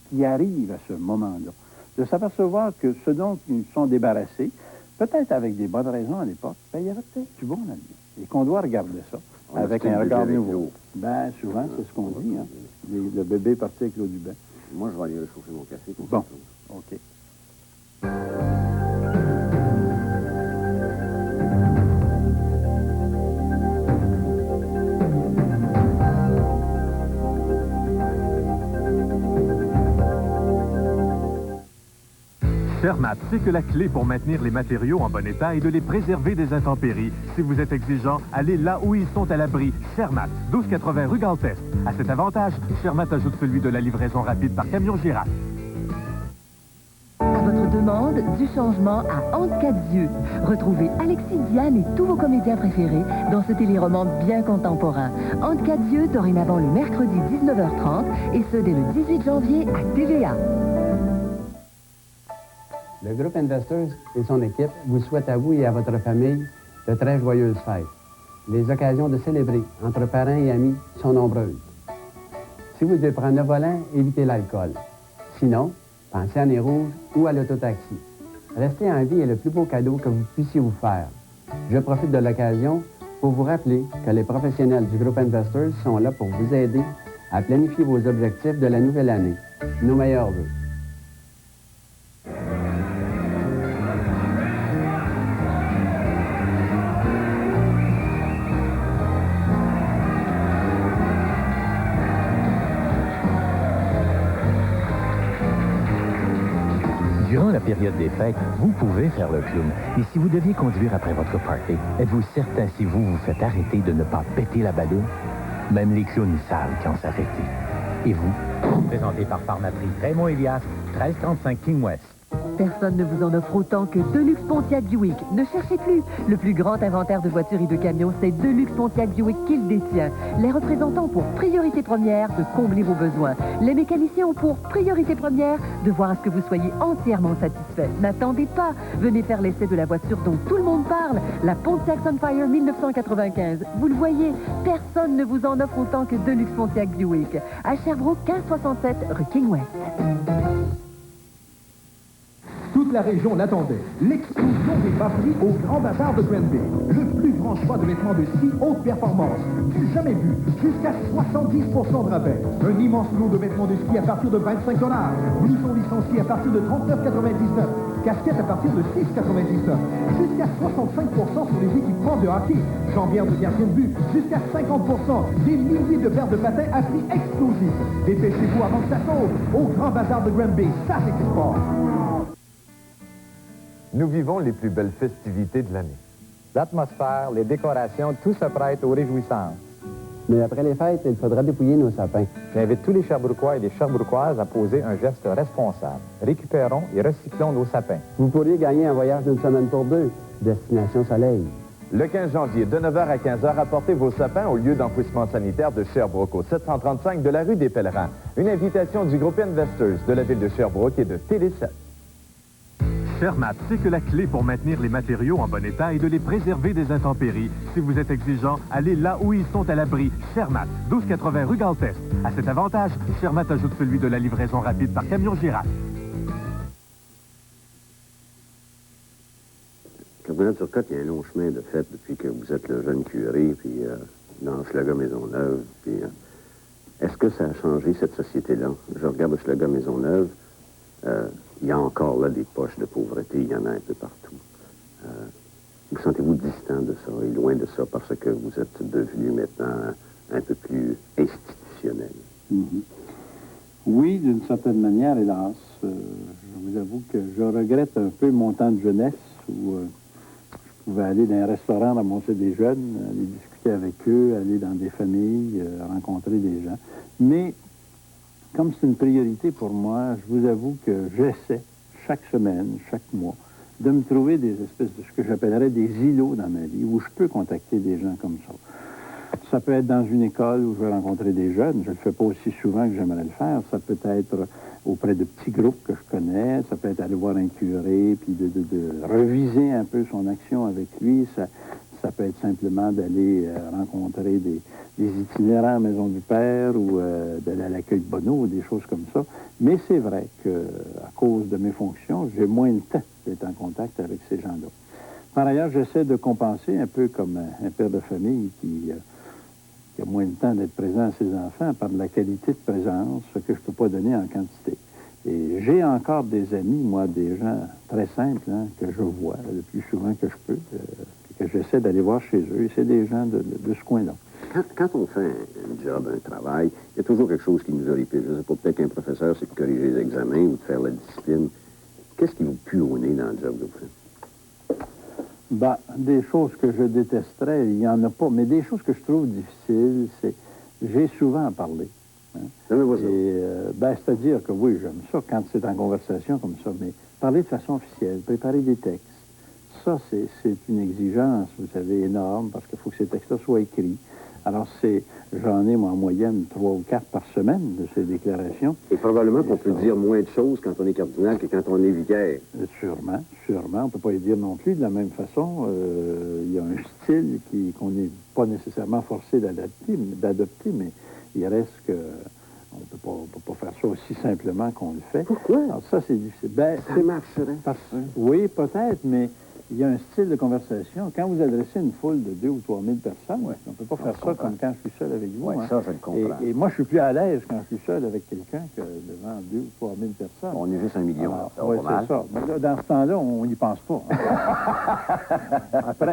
qui arrivent à ce moment-là, de s'apercevoir que ce dont ils sont débarrassés, peut-être avec des bonnes raisons à l'époque, ben, il y avait peut-être du bon là-dedans. Et qu'on doit regarder ça avec un regard nouveau. Ben, souvent, c'est ce qu'on dit, hein. Le bébé est parti avec l'eau du bain. Moi, je vais aller réchauffer mon café. Bon, OK. Fermat sait que la clé pour maintenir les matériaux en bon état est de les préserver des intempéries. Si vous êtes exigeant, allez là où ils sont à l'abri. Fermat, 1280 rue Galtest. À cet avantage, Fermat ajoute celui de la livraison rapide par camion Girafe. À votre demande, du changement à Entre quatre yeux. Retrouvez Alexis Diane et tous vos comédiens préférés dans ce téléroman bien contemporain. Entre quatre yeux, dorénavant le mercredi 19h30 et ce dès le 18 janvier à TVA. Le groupe Investors et son équipe vous souhaitent à vous et à votre famille de très joyeuses fêtes. Les occasions de célébrer entre parents et amis sont nombreuses. Si vous devez prendre le volant, évitez l'alcool. Sinon, pensez à nez rouge ou à l'autotaxi. Rester en vie est le plus beau cadeau que vous puissiez vous faire. Je profite de l'occasion pour vous rappeler que les professionnels du groupe Investors sont là pour vous aider à planifier vos objectifs de la nouvelle année. Nos meilleurs vœux. Durant la période des fêtes, vous pouvez faire le clown. Et si vous deviez conduire après votre party, êtes-vous certain si vous vous faites arrêter de ne pas péter la balloune? Même les clowns savent quand s'arrêter. Et vous? Présenté par Pharmaprix Raymond Elias, 1335 King West. Personne ne vous en offre autant que Deluxe Pontiac Buick. Ne cherchez plus. Le plus grand inventaire de voitures et de camions, c'est Deluxe Pontiac Buick qui le détient. Les représentants ont pour priorité première de combler vos besoins. Les mécaniciens ont pour priorité première de voir à ce que vous soyez entièrement satisfait. N'attendez pas. Venez faire l'essai de la voiture dont tout le monde parle, la Pontiac Sunfire 1995. Vous le voyez, personne ne vous en offre autant que Deluxe Pontiac Buick. À Sherbrooke, 1567 rue King West. Toute la région l'attendait. L'explosion des bas-prix au Grand Bazar de Granby. Le plus grand choix de vêtements de scie haute performance. Du jamais vu. Jusqu'à 70% de rabais. Un immense lot de vêtements de ski à partir de 25 $. Blousons licenciés à partir de 39,99 $. Casquettes à partir de 6,99 $. Jusqu'à 65% sur les équipements de hockey. Jambières de gardien de but. Jusqu'à 50%. Des milliers de paires de patins à prix explosif. Dépêchez-vous avant que ça sauve. Au Grand Bazar de Granby. Ça, c'est sport. Nous vivons les plus belles festivités de l'année. L'atmosphère, les décorations, tout se prête aux réjouissances. Mais après les fêtes, il faudra dépouiller nos sapins. J'invite tous les Sherbrookois et les Sherbrookoises à poser un geste responsable. Récupérons et recyclons nos sapins. Vous pourriez gagner un voyage d'une semaine pour deux. Destination Soleil. Le 15 janvier, de 9h à 15h, apportez vos sapins au lieu d'enfouissement sanitaire de Sherbrooke, au 735 de la rue des Pèlerins. Une invitation du groupe Investors de la ville de Sherbrooke et de Télé 7. Fermat sait que la clé pour maintenir les matériaux en bon état est de les préserver des intempéries. Si vous êtes exigeant, allez là où ils sont à l'abri. Fermat, 1280 rue Galtest. À cet avantage, Fermat ajoute celui de la livraison rapide par camion Girafe. Cardinal Turcotte, il y a un long chemin de fait depuis que vous êtes le jeune curé, puis dans Hochelaga Maisonneuve, puis est-ce que ça a changé cette société-là? Je regarde Hochelaga Maisonneuve, il y a encore là des poches de pauvreté, il y en a un peu partout. Vous sentez-vous distant de ça et loin de ça parce que vous êtes devenu maintenant un peu plus institutionnel? Oui, d'une certaine manière, hélas. Je vous avoue que je regrette un peu mon temps de jeunesse où je pouvais aller dans un restaurant, ramasser des jeunes, aller discuter avec eux, aller dans des familles, rencontrer des gens. Mais comme c'est une priorité pour moi, je vous avoue que j'essaie, chaque semaine, chaque mois, de me trouver des espèces de ce que j'appellerais des îlots dans ma vie où je peux contacter des gens comme ça. Ça peut être dans une école où je vais rencontrer des jeunes. Je ne le fais pas aussi souvent que j'aimerais le faire. Ça peut être auprès de petits groupes que je connais. Ça peut être aller voir un curé, puis de reviser un peu son action avec lui. Ça peut être simplement d'aller rencontrer des itinérants à la Maison du Père ou d'aller à l'accueil de Bonneau, des choses comme ça. Mais c'est vrai qu'à cause de mes fonctions, j'ai moins de temps d'être en contact avec ces gens-là. Par ailleurs, j'essaie de compenser un peu comme un père de famille qui a moins de temps d'être présent à ses enfants par de la qualité de présence, ce que je ne peux pas donner en quantité. Et j'ai encore des amis, moi, des gens très simples, hein, que je vois le plus souvent que je peux, que j'essaie d'aller voir chez eux. Et c'est des gens de ce coin-là. Quand on fait un job, un travail, il y a toujours quelque chose qui nous horripile. Je ne sais pas, peut-être qu'un professeur, c'est de corriger les examens ou de faire la discipline. Qu'est-ce qui vous pue au nez dans le job que vous faites? Ben, des choses que je détesterais, il n'y en a pas. Mais des choses que je trouve difficiles, c'est... J'ai souvent à parler. Hein? C'est-à-dire que oui, j'aime ça quand c'est en conversation comme ça, mais parler de façon officielle, préparer des textes, ça, c'est une exigence, vous savez, énorme, parce qu'il faut que ces textes-là soient écrits. Alors, j'en ai, moi, en moyenne, 3 ou 4 par semaine de ces déclarations. Et probablement qu'on peut dire moins de choses quand on est cardinal que quand on est vicaire. Sûrement. On ne peut pas les dire non plus de la même façon. Il y a un style qu'on n'est pas nécessairement forcé d'adopter, mais il reste que... On ne peut pas faire ça aussi simplement qu'on le fait. Pourquoi? Alors, ça, c'est difficile. Ça marcherait. Oui, peut-être, mais il y a un style de conversation. Quand vous adressez une foule de 2 ou 3 000 personnes, on ne peut pas faire ça comme quand je suis seul avec vous. Oui, ça, je le comprends. Et moi, je suis plus à l'aise quand je suis seul avec quelqu'un que devant 2 ou 3 000 personnes. On est juste 1 million. Oui, c'est ça. Mais là, dans ce temps-là, on n'y pense pas.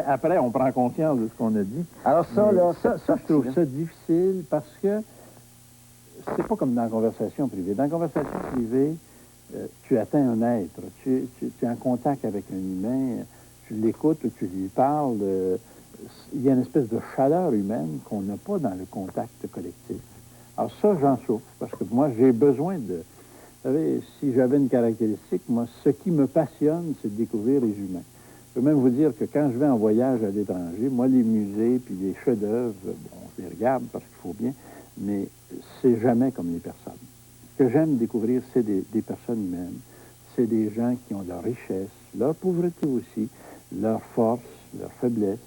Après, on prend conscience de ce qu'on a dit. Alors ça, je trouve ça difficile parce que c'est pas comme dans la conversation privée. Dans la conversation privée, tu atteins un être, tu es en contact avec un humain, tu l'écoutes, tu lui parles. Il y a une espèce de chaleur humaine qu'on n'a pas dans le contact collectif. Alors ça, j'en souffre, parce que moi, j'ai besoin de... Vous savez, si j'avais une caractéristique, moi, ce qui me passionne, c'est de découvrir les humains. Je peux même vous dire que quand je vais en voyage à l'étranger, moi, les musées puis les chefs-d'œuvre, bon, je les regarde parce qu'il faut bien, mais c'est jamais comme les personnes. Ce que j'aime découvrir, c'est des personnes humaines. C'est des gens qui ont leur richesse, leur pauvreté aussi, leur force, leur faiblesse.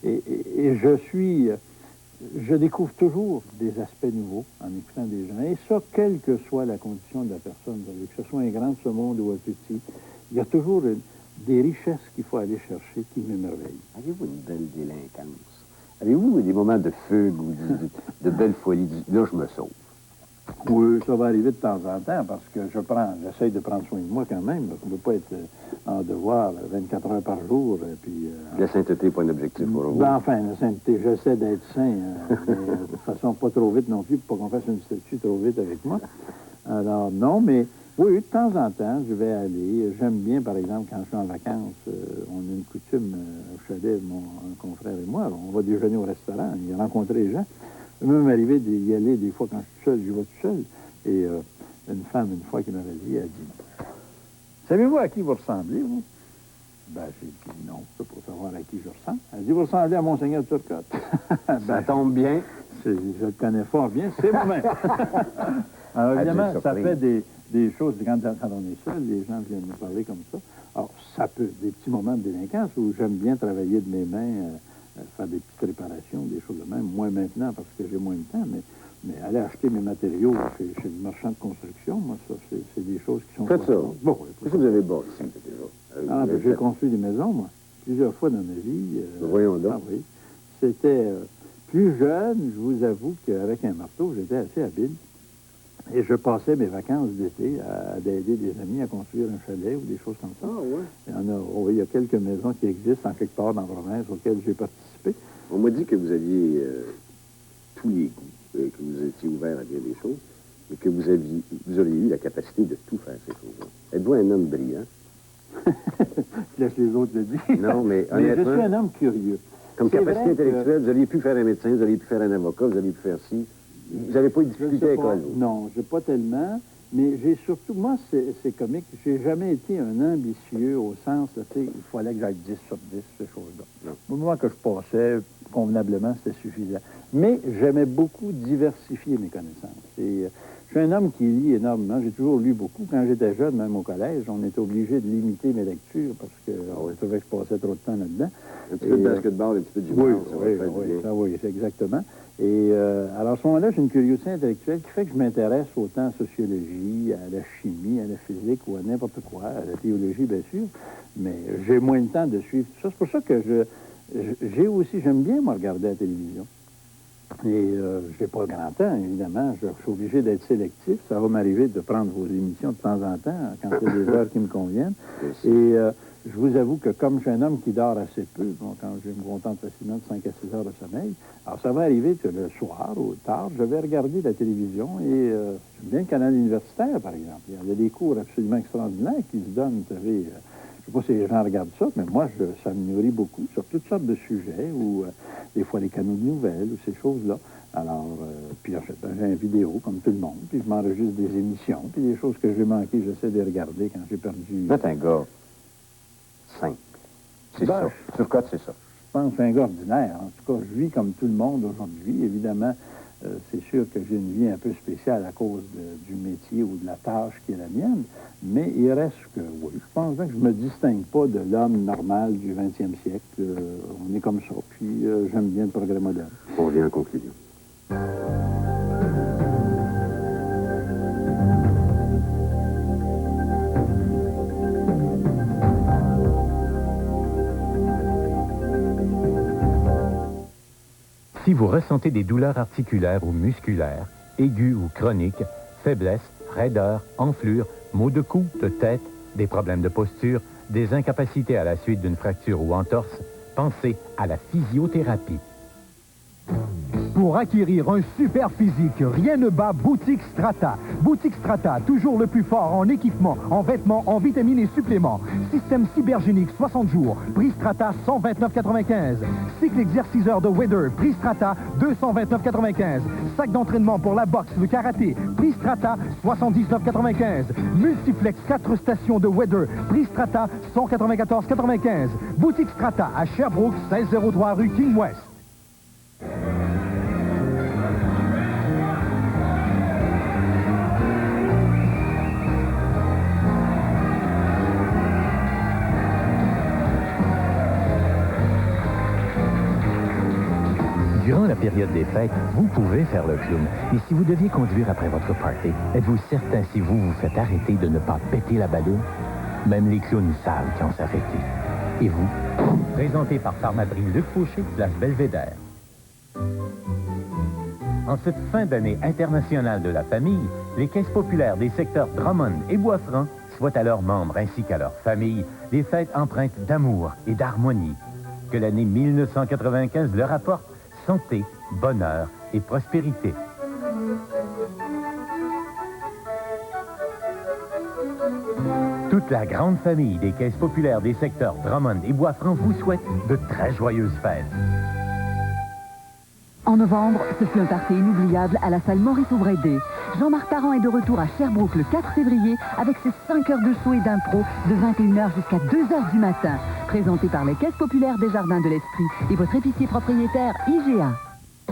Et je découvre toujours des aspects nouveaux en écoutant des gens. Et ça, quelle que soit la condition de la personne, que ce soit un grand de ce monde ou un petit, il y a toujours des richesses qu'il faut aller chercher qui m'émerveillent. Avez-vous une belle délinquance? Avez-vous des moments de fugue ou de belle folie? Là, je me sauve. Oui, ça va arriver de temps en temps parce que j'essaye de prendre soin de moi quand même. On ne peut pas être en devoir 24 heures par jour. Puis, la sainteté n'est pas un objectif pour vous? Ben, enfin, la sainteté, j'essaie d'être saint, mais de façon pas trop vite non plus, pour pas qu'on fasse une statue trop vite avec moi. Alors, non, mais oui, de temps en temps, je vais aller. J'aime bien, par exemple, quand je suis en vacances, on a une coutume au chalet, mon confrère et moi, on va déjeuner au restaurant, il a rencontré les gens. Il m'est même arrivé d'y aller des fois quand je suis seul, je vais tout seul. Et une femme, une fois, qui m'avait dit, elle dit, savez-vous à qui vous ressemblez, vous? Ben, j'ai dit non, c'est pour savoir à qui je ressemble. Elle dit, vous ressemblez à Monseigneur Turcotte. Ça tombe bien. Je le connais fort bien, c'est moi-même. Alors, évidemment, ça fait des choses, quand on est seul, les gens viennent nous parler comme ça. Alors, ça peut, des petits moments de délinquance où j'aime bien travailler de mes mains, faire des petites réparations, des choses de même. Moins maintenant, parce que j'ai moins de temps, mais aller acheter mes matériaux chez le marchand de construction, moi, ça, c'est des choses qui sont... Faites ça. Bon, qu'est-ce que vous avez bâti, déjà? J'ai construit des maisons, moi. plusieurs fois dans ma vie. Voyons donc. Ah oui. C'était plus jeune, je vous avoue qu'avec un marteau, j'étais assez habile. Et je passais mes vacances d'été à aider des amis à construire un chalet ou des choses comme ça. Ah ouais? Il y a quelques maisons qui existent en quelque part dans la province auxquelles j'ai participé. On m'a dit que vous aviez tous les goûts, que vous étiez ouvert à bien des choses, et que vous auriez eu la capacité de tout faire, ces choses-là. Êtes-vous un homme brillant? Je laisse les autres le dire. Non, mais je honnêtement... suis un homme curieux. Comme capacité intellectuelle, vous auriez pu faire un médecin, vous auriez pu faire un avocat, vous auriez pu faire ci. Vous n'avez pas eu de difficulté à l'école, vous? Non, je n'ai pas tellement, mais j'ai surtout... Moi, c'est comique, j'ai jamais été un ambitieux au sens, tu sais, il fallait que j'aille 10 sur 10, ces choses-là. Au moment que je passais, convenablement, c'était suffisant. Mais j'aimais beaucoup diversifier mes connaissances. Je suis un homme qui lit énormément. J'ai toujours lu beaucoup. Quand j'étais jeune, même au collège, on était obligé de limiter mes lectures parce que je trouvais que je passais trop de temps là-dedans. Un petit peu de basketball, un petit peu de gymnase, oui, c'est exactement. Et alors, à ce moment-là, j'ai une curiosité intellectuelle qui fait que je m'intéresse autant à la sociologie, à la chimie, à la physique ou à n'importe quoi, à la théologie, bien sûr, mais j'ai moins de temps de suivre tout ça. C'est pour ça que j'aime bien, moi, regarder la télévision. Et je n'ai pas grand temps, évidemment. Je suis obligé d'être sélectif. Ça va m'arriver de prendre vos émissions de temps en temps, quand c'est des heures qui me conviennent. Et je vous avoue que comme je suis un homme qui dort assez peu, bon, quand je me contente facilement de 5 à 6 heures de sommeil, alors ça va arriver que le soir ou tard, je vais regarder la télévision et j'aime bien le canal universitaire, par exemple. Il y a des cours absolument extraordinaires qui se donnent, vous savez. Je ne sais pas si les gens regardent ça, mais moi, ça me nourrit beaucoup sur toutes sortes de sujets, ou des fois les canaux de nouvelles, ou ces choses-là. Alors, puis j'ai une vidéo, comme tout le monde, puis je m'enregistre des émissions, puis des choses que j'ai manquées, j'essaie de les regarder quand j'ai perdu. Vous êtes un gars simple. C'est ça. Turcotte, c'est ça. Je pense que je suis un gars ordinaire. En tout cas, je vis comme tout le monde aujourd'hui. Évidemment, c'est sûr que j'ai une vie un peu spéciale à cause du métier ou de la tâche qui est la mienne, mais il reste que, oui, je pense bien que je ne me distingue pas de l'homme normal du 20e siècle. On est comme ça, puis j'aime bien le progrès moderne. On vient en conclusion. Si vous ressentez des douleurs articulaires ou musculaires, aiguës ou chroniques, faiblesse, raideur, enflure, maux de cou, de tête, des problèmes de posture, des incapacités à la suite d'une fracture ou entorse, pensez à la physiothérapie. Pour acquérir un super physique, rien ne bat Boutique Strata. Boutique Strata, toujours le plus fort en équipement, en vêtements, en vitamines et suppléments. Système cybergénique 60 jours, prix Strata 129,95. Cycle exerciceur de Weather, prix Strata 229,95. Sac d'entraînement pour la boxe, le karaté, prix Strata 79,95. Multiplex 4 stations de Weather, prix Strata 194,95. Boutique Strata à Sherbrooke, 1603 rue King West. Durant la période des fêtes, vous pouvez faire le clown. Mais si vous deviez conduire après votre party, êtes-vous certain si vous vous faites arrêter de ne pas péter la balloune? Même les clowns savent quand s'arrêter. Et vous? Présenté par Pharmaprix Luc Fauché, place Belvédère. En cette fin d'année internationale de la famille, les caisses populaires des secteurs Drummond et Bois-Franc souhaitent à leurs membres ainsi qu'à leurs familles des fêtes empreintes d'amour et d'harmonie. Que l'année 1995 leur apporte santé, bonheur et prospérité. Toute la grande famille des caisses populaires des secteurs Drummond et Bois-Franc vous souhaite de très joyeuses fêtes. En novembre, ce fut un party inoubliable à la salle Maurice-Aubray-D. Jean-Marc Parent est de retour à Sherbrooke le 4 février avec ses 5 heures de show et d'impro de 21h jusqu'à 2h du matin. Présenté par les Caisses populaires des Jardins de l'Esprit et votre épicier propriétaire IGA.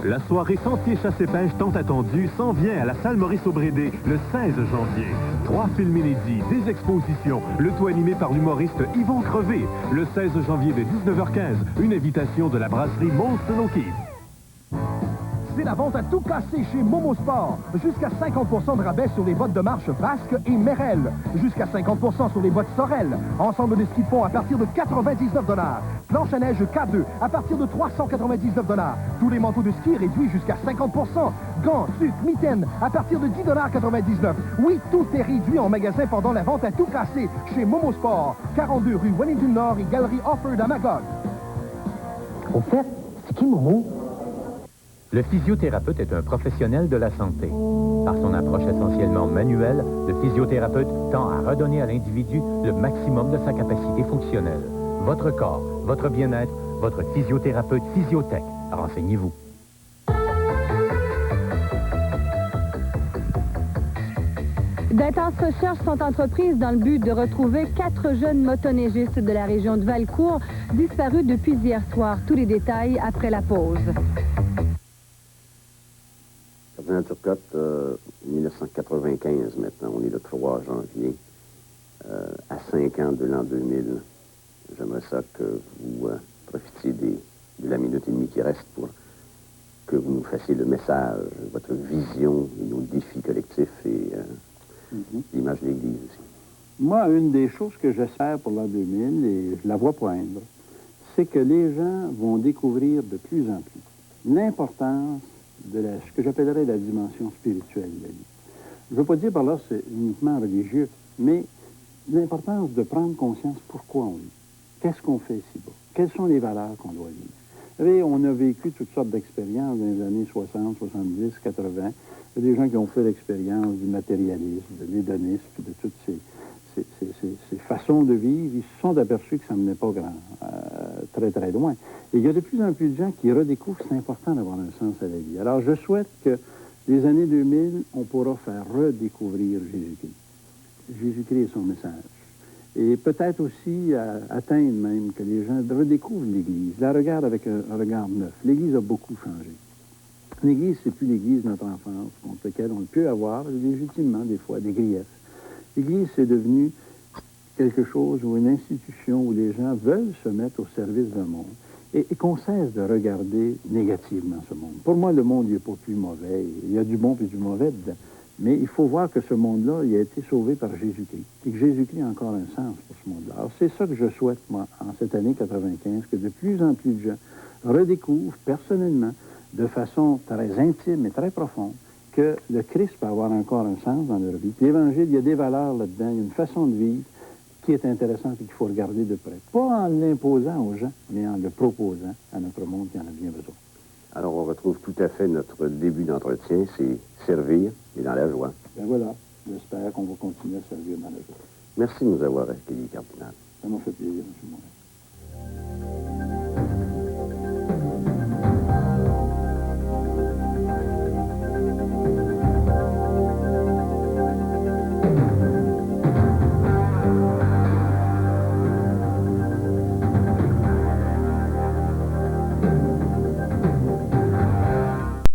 La soirée Sentier Chasse et Pêche tant attendue s'en vient à la salle Maurice-Aubray-D le 16 janvier. 3 films inédits, des expositions, le tout animé par l'humoriste Yvon Crevé. Le 16 janvier dès 19h15, une invitation de la brasserie Molson O'Keeffe. C'est la vente à tout casser chez Momo Sport. Jusqu'à 50% de rabais sur les bottes de marche Basque et Merrell. Jusqu'à 50% sur les bottes Sorel. Ensemble de ski de fond à partir de 99 $. Planche à neige K2 à partir de 399 $. Tous les manteaux de ski réduits jusqu'à 50%. Gants, tuques, mitaines à partir de 10,99 $. Oui, tout est réduit en magasin pendant la vente à tout casser chez Momo Sport. 42 rue Wellington-Nord et Galerie Offord à Magog. Au fait, c'est qui Momo? Le physiothérapeute est un professionnel de la santé. Par son approche essentiellement manuelle, le physiothérapeute tend à redonner à l'individu le maximum de sa capacité fonctionnelle. Votre corps, votre bien-être, votre physiothérapeute Physiotech. Renseignez-vous. D'intenses recherches sont entreprises dans le but de retrouver 4 jeunes motoneigistes de la région de Valcourt disparus depuis hier soir. Tous les détails après la pause. Cardinal Turcotte, 1995 maintenant, on est le 3 janvier, à 5 ans de l'an 2000. J'aimerais ça que vous profitiez de la minute et demie qui reste pour que vous nous fassiez le message, votre vision et nos défis collectifs et l'image de l'Église aussi. Moi, une des choses que j'espère pour l'an 2000, et je la vois poindre, c'est que les gens vont découvrir de plus en plus l'importance de ce que j'appellerais la dimension spirituelle de la vie. Je ne veux pas dire par là c'est uniquement religieux, mais l'importance de prendre conscience pourquoi on vit. Qu'est-ce qu'on fait ici-bas? Quelles sont les valeurs qu'on doit vivre? Vous savez, on a vécu toutes sortes d'expériences dans les années 60, 70, 80. Il y a des gens qui ont fait l'expérience du matérialisme, de l'hédonisme, de toutes ces façons de vivre. Ils se sont aperçus que ça ne menait pas très, très loin. Et il y a de plus en plus de gens qui redécouvrent que c'est important d'avoir un sens à la vie. Alors, je souhaite que les années 2000, on pourra faire redécouvrir Jésus-Christ. Jésus-Christ et son message. Et peut-être aussi atteindre même que les gens redécouvrent l'Église, la regardent avec un regard neuf. L'Église a beaucoup changé. L'Église, c'est plus l'Église de notre enfance, contre laquelle on peut avoir légitimement des fois des griefs. L'Église, c'est devenu quelque chose ou une institution où les gens veulent se mettre au service d'un monde et qu'on cesse de regarder négativement ce monde. Pour moi, le monde n'est pas plus mauvais. Il y a du bon et du mauvais dedans. Mais il faut voir que ce monde-là, il a été sauvé par Jésus-Christ. Et que Jésus-Christ a encore un sens pour ce monde-là. Alors, c'est ça que je souhaite, moi, en cette année 95, que de plus en plus de gens redécouvrent personnellement, de façon très intime et très profonde, que le Christ peut avoir encore un sens dans leur vie. L'Évangile, il y a des valeurs là-dedans, il y a une façon de vivre qui est intéressante et qu'il faut regarder de près. Pas en l'imposant aux gens, mais en le proposant à notre monde qui en a bien besoin. Alors, on retrouve tout à fait notre début d'entretien, c'est servir et dans la joie. Ben voilà, j'espère qu'on va continuer à servir dans la joie. Merci de nous avoir accueillis, Cardinal. Ça m'a fait plaisir, M. Morin.